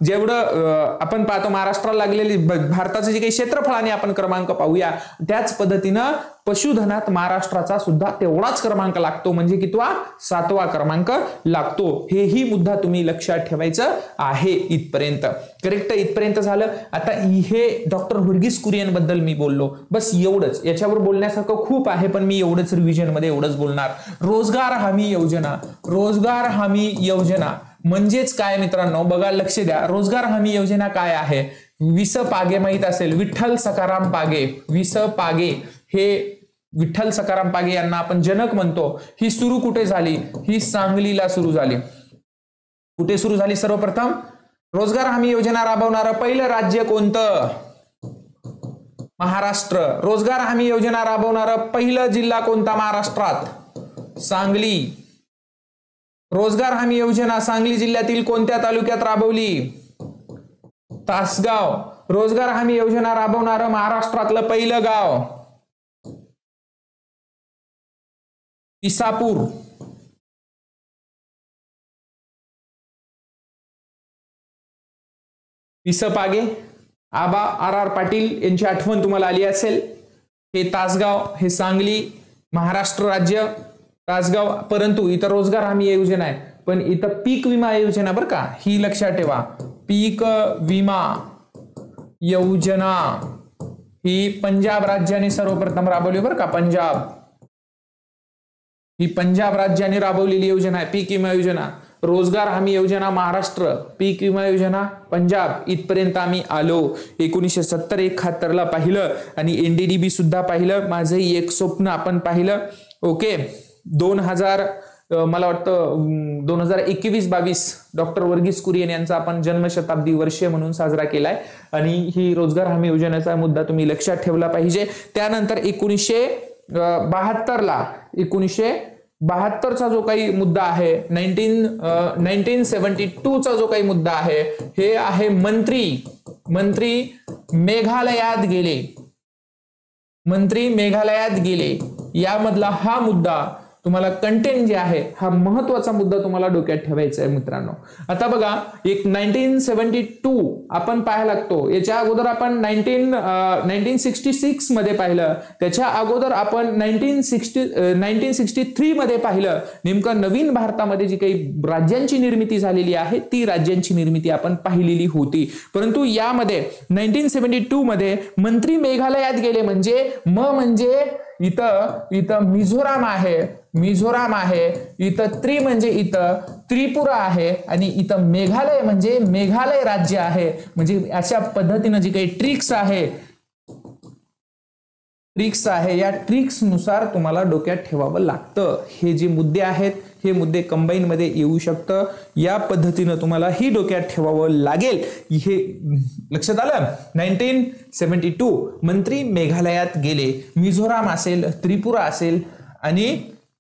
जेवढं आपण पाहतो महाराष्ट्राला लागलेली भारताचं जे काही क्षेत्रफळाने आपण क्रमांक पाहूया त्याच पद्धतीनं पशुधनात महाराष्ट्राचा सुद्धा तेवढाच क्रमांक लागतो. म्हणजे कितवा? 7वा क्रमांक लागतो. हेही मुद्दा तुम्ही लक्षात ठेवायचं आहे. इथपर्यंत करेक्ट, इथपर्यंत झालं. आता हे डॉक्टर वर्गीस कुरियन बद्दल मी बोललो, बस एवढंच. याच्यावर बोलण्यासारखं खूप आहे पण मी एवढंच रिव्हिजन मध्ये एवढंच बोलणार. रोजगार हमी योजना. रोजगार हमी योजना म्हणजेच काय मित्रांनो? बघा, लक्ष द्या. रोजगार हमी योजना काय आहे? विस पागे माहित असेल, विठ्ठल सखाराम पागे. विस पागे हे विठ्ठल सखाराम पागे यांना आपण जनक म्हणतो. ही सुरू कुठे झाली? ही सांगलीला सुरू झाली. कुठे सुरू झाली? सर्वप्रथम रोजगार हमी योजना राबवणारं पहिलं राज्य कोणतं? महाराष्ट्र. रोजगार हमी योजना राबवणारं पहिलं जिल्हा कोणता महाराष्ट्रात? सांगली. रोजगार हमी योजना सांगली जिल्ह्यातील कोणत्या तालुक्यात राबवली? तासगाव. रोजगार हमी योजना राबवणारं महाराष्ट्रातलं पहिलं गाव? इसापूर. विसपागे. आबा आर पाटील यांची आठवण तुम्हाला आली असेल. हे तासगाव, हे सांगली, महाराष्ट्र राज्य, तासगाव. परंतु इथं रोजगार हमी योजना आहे पण इथं पीक विमा योजना बरं का, ही लक्षात ठेवा. पीक विमा योजना ही पंजाब राज्याने सर्वप्रथम राबवली बरं का. पंजाब, ही पंजाब राज्याने राबवलेली योजना आहे पीक विमा योजना. रोजगार हमी योजना महाराष्ट्र, पीक विमा योजना पंजाब. इथपर्यंत आम्ही आलो. 1970-71 ला पाहिलं आणि NDDB सुद्धा पाहिलं. माझं एक स्वप्न आपण पाहिलं. ओके. 2000 मला वाटतं 2021-22 डॉक्टर वर्गीस कुरियन यांचा आपण जन्मशताब्दी वर्ष म्हणून साजरा केलाय आणि ही रोजगार हमी योजनेचा मुद्दा तुम्ही लक्षात ठेवला पाहिजे. त्यानंतर 1972चा जो काही मुद्दा आहे, 1972चा जो काही मुद्दा आहे, हे आहे मंत्री मेघालयात गेले. मंत्री मेघालयात गेले यामधला हा मुद्दा तुम्हाला कंटेंट जे आहे हा महत्वाचा मुद्दा तुम्हाला डोक्यात ठेवायचा आहे मित्रांनो. आता बघा, एक 1972 आपण पाहायला लागतो. याच्या अगोदर आपण 1966 मध्ये पाहिलं. त्याच्या अगोदर आपण 1963 मध्ये पाहिलं. नेमकं नवीन भारतामध्ये जी काही राज्यांची निर्मिती झालेली आहे ती राज्यांची निर्मिती आपण पाहिलेली होती. परंतु यामध्ये 1972 मध्ये मंत्री मेघालयात गेले म्हणजे म्हणजे इथं मिझोराम आहे, इथं म्हणजे इथं त्रिपुरा आहे आणि इथं मेघालय म्हणजे मेघालय राज्य आहे. म्हणजे अशा पद्धतीनं जी काही ट्रिक्स आहे या ट्रिक्स नुसार तुम्हाला डोक्यात ठेवावं लागतं. हे जे मुद्दे आहेत हे मुद्दे कंबाईन मध्ये येऊ शकतं. या पद्धतीनं तुम्हाला ही डोक्यात ठेवावं लागेल. हे लक्षात आलं. 1972 मंत्री मेघालयात गेले. मिझोराम असेल, त्रिपुरा असेल आणि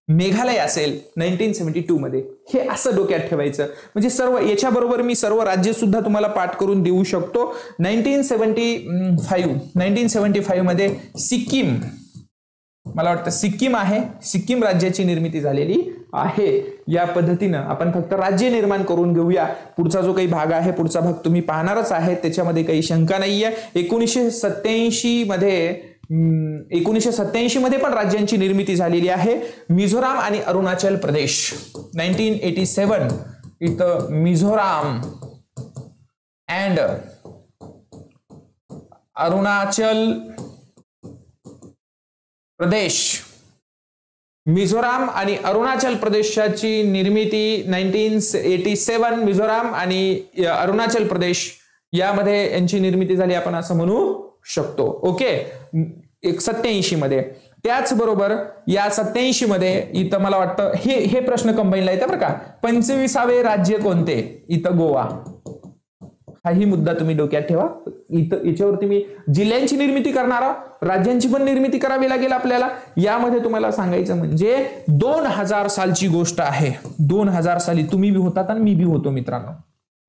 मेघालय असेल 1972 मध्ये. हे असं डोक्यात ठेवायचं. म्हणजे सर्व याच्याबरोबर मी सर्व राज्य सुद्धा तुम्हाला पाठ करून देऊ शकतो. 1975 मध्ये सिक्कीम, मला वाटतं सिक्कीम आहे, सिक्कीम राज्याची निर्मिती झालेली आहे. या पद्धतीनं आपण फक्त राज्य निर्माण करून घेऊया. पुढचा जो काही भाग आहे, पुढचा भाग तुम्ही पाहणारच आहे, त्याच्यामध्ये काही शंका नाहीये. 1987 मध्ये पण राज्यांची निर्मिती झालेली आहे. मिझोराम आणि अरुणाचल प्रदेश. 1987 इथं मिझोराम अँड अरुणाचल प्रदेश, मिझोराम आणि अरुणाचल प्रदेशाची निर्मिती 1987 मिझोराम आणि अरुणाचल प्रदेश यामध्ये यांची निर्मिती झाली आपण असं म्हणू शकतो. ओके, 87 मध्ये. त्याचबरोबर या 87 मध्ये इथं मला वाटतं हे प्रश्न कंबाईनला येतं बरं का. 25वे राज्य कोणते? इथं गोवा. हाही मुद्दा तुम्ही डोक्यात ठेवा. इथं याच्यावरती मी जिल्ह्यांची निर्मिती करणार आहोत, राज्यांची पण निर्मिती करावी लागेल आपल्याला. यामध्ये तुम्हाला सांगायचं म्हणजे 2000 सालची गोष्ट आहे. 2000 साली तुम्ही बी होतात आणि मी बी होतो मित्रांनो.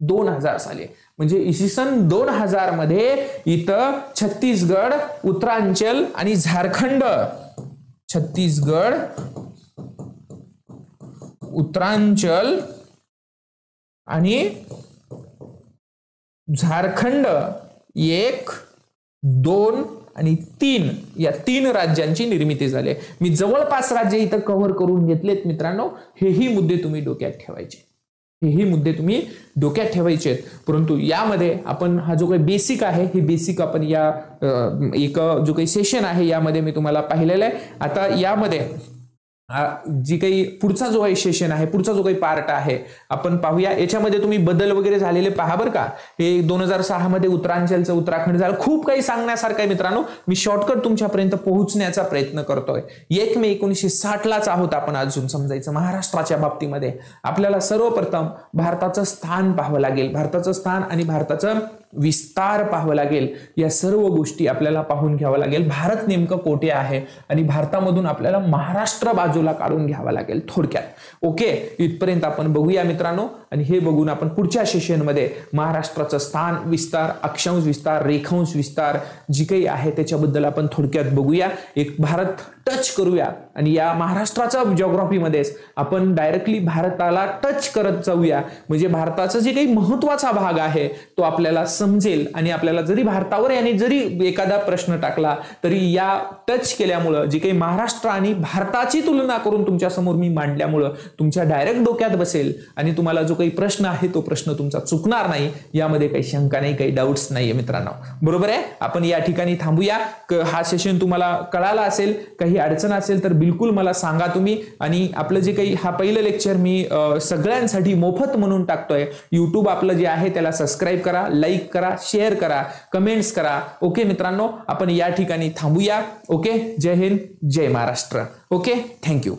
2000 साली म्हणजे इसवी सन 2000 मध्ये इथं छत्तीसगड, उत्तरांचल आणि झारखंड, छत्तीसगड, उत्तरांचल आणि झारखंड 1, 2 आणि 3 या 3 राज्यांची निर्मिती झाली. मी जवळपास राज्य इथं कव्हर करून घेतलेत मित्रांनो. हेही मुद्दे तुम्ही डोक्यात ठेवायचे, हेही मुद्दे तुम्ही डोक्यात ठेवायचे आहेत. परंतु यामध्ये आपण हा जो काही बेसिक आहे हे बेसिक आपण या एक जो काही सेशन आहे यामध्ये मी तुम्हाला पाहिलेलं आहे. आता यामध्ये जी काही पुढचा जो काही सेशन आहे, पुढचा जो काही पार्ट आहे आपण पाहूया. याच्यामध्ये तुम्ही बदल वगैरे झालेले पहा बरं का. हे 2006 मध्ये उत्तरांचलचं उत्तराखंड झालं. खूप काही सांगण्यासारखं आहे मित्रांनो. मी शॉर्टकट तुमच्यापर्यंत पोहोचण्याचा प्रयत्न करतोय. 1 मे 1960लाच आहोत आपण अजून समजायचं. महाराष्ट्राच्या बाबतीमध्ये आपल्याला सर्वप्रथम भारताचं स्थान पाहावं लागेल. भारताचं स्थान आणि भारताचं विस्तार पाहावं लागेल. या सर्व गोष्टी आपल्याला पाहून घ्यावं लागेल. भारत नेमकं कोठे आहे आणि भारतामधून आपल्याला महाराष्ट्र बाजूला काढून घ्यावा लागेल थोडक्यात. ओके, इथपर्यंत आपण बघूया मित्रांनो. आणि हे बघून आपण पुढच्या सेशनमध्ये महाराष्ट्राचं स्थान, विस्तार, अक्षांश विस्तार, रेखांश विस्तार जी काही आहे त्याच्याबद्दल आपण थोडक्यात बघूया. एक भारत टच करूया आणि या महाराष्ट्राच्या जिओग्राफीमध्येच आपण डायरेक्टली भारताला टच करत जाऊया. म्हणजे भारताचा जे काही महत्वाचा भाग आहे तो आपल्याला समजेल. आणि आपल्याला जरी भारतावर याने जरी एखादा प्रश्न टाकला तरी या टच केल्यामुळं जे काही महाराष्ट्र आणि भारताची तुलना करून तुमच्या समोर मी मांडल्यामुळं तुमच्या डायरेक्ट डोक्यात बसेल आणि तुम्हाला जो काही प्रश्न आहे तो प्रश्न तुमचा चुकणार नाही. यामध्ये काही शंका नाही, काही डाऊट्स नाहीये मित्रांनो. बरोबर आहे. आपण या ठिकाणी थांबूया. हा सेशन तुम्हाला कळाला असेल, काही अडचण असेल तर बिलकुल मला सांगा तुम्ही. आणि आपलं जे काही हा पहिलं लेक्चर मी सगळ्यांसाठी मोफत म्हणून टाकतोय. युट्यूब आपलं जे आहे त्याला सबस्क्राईब करा, लाईक करा, शेअर करा, कमेंट्स करा. ओके मित्रांनो, आपण या ठिकाणी थांबूया. ओके, जय हिंद, जय महाराष्ट्र. Okay, thank you.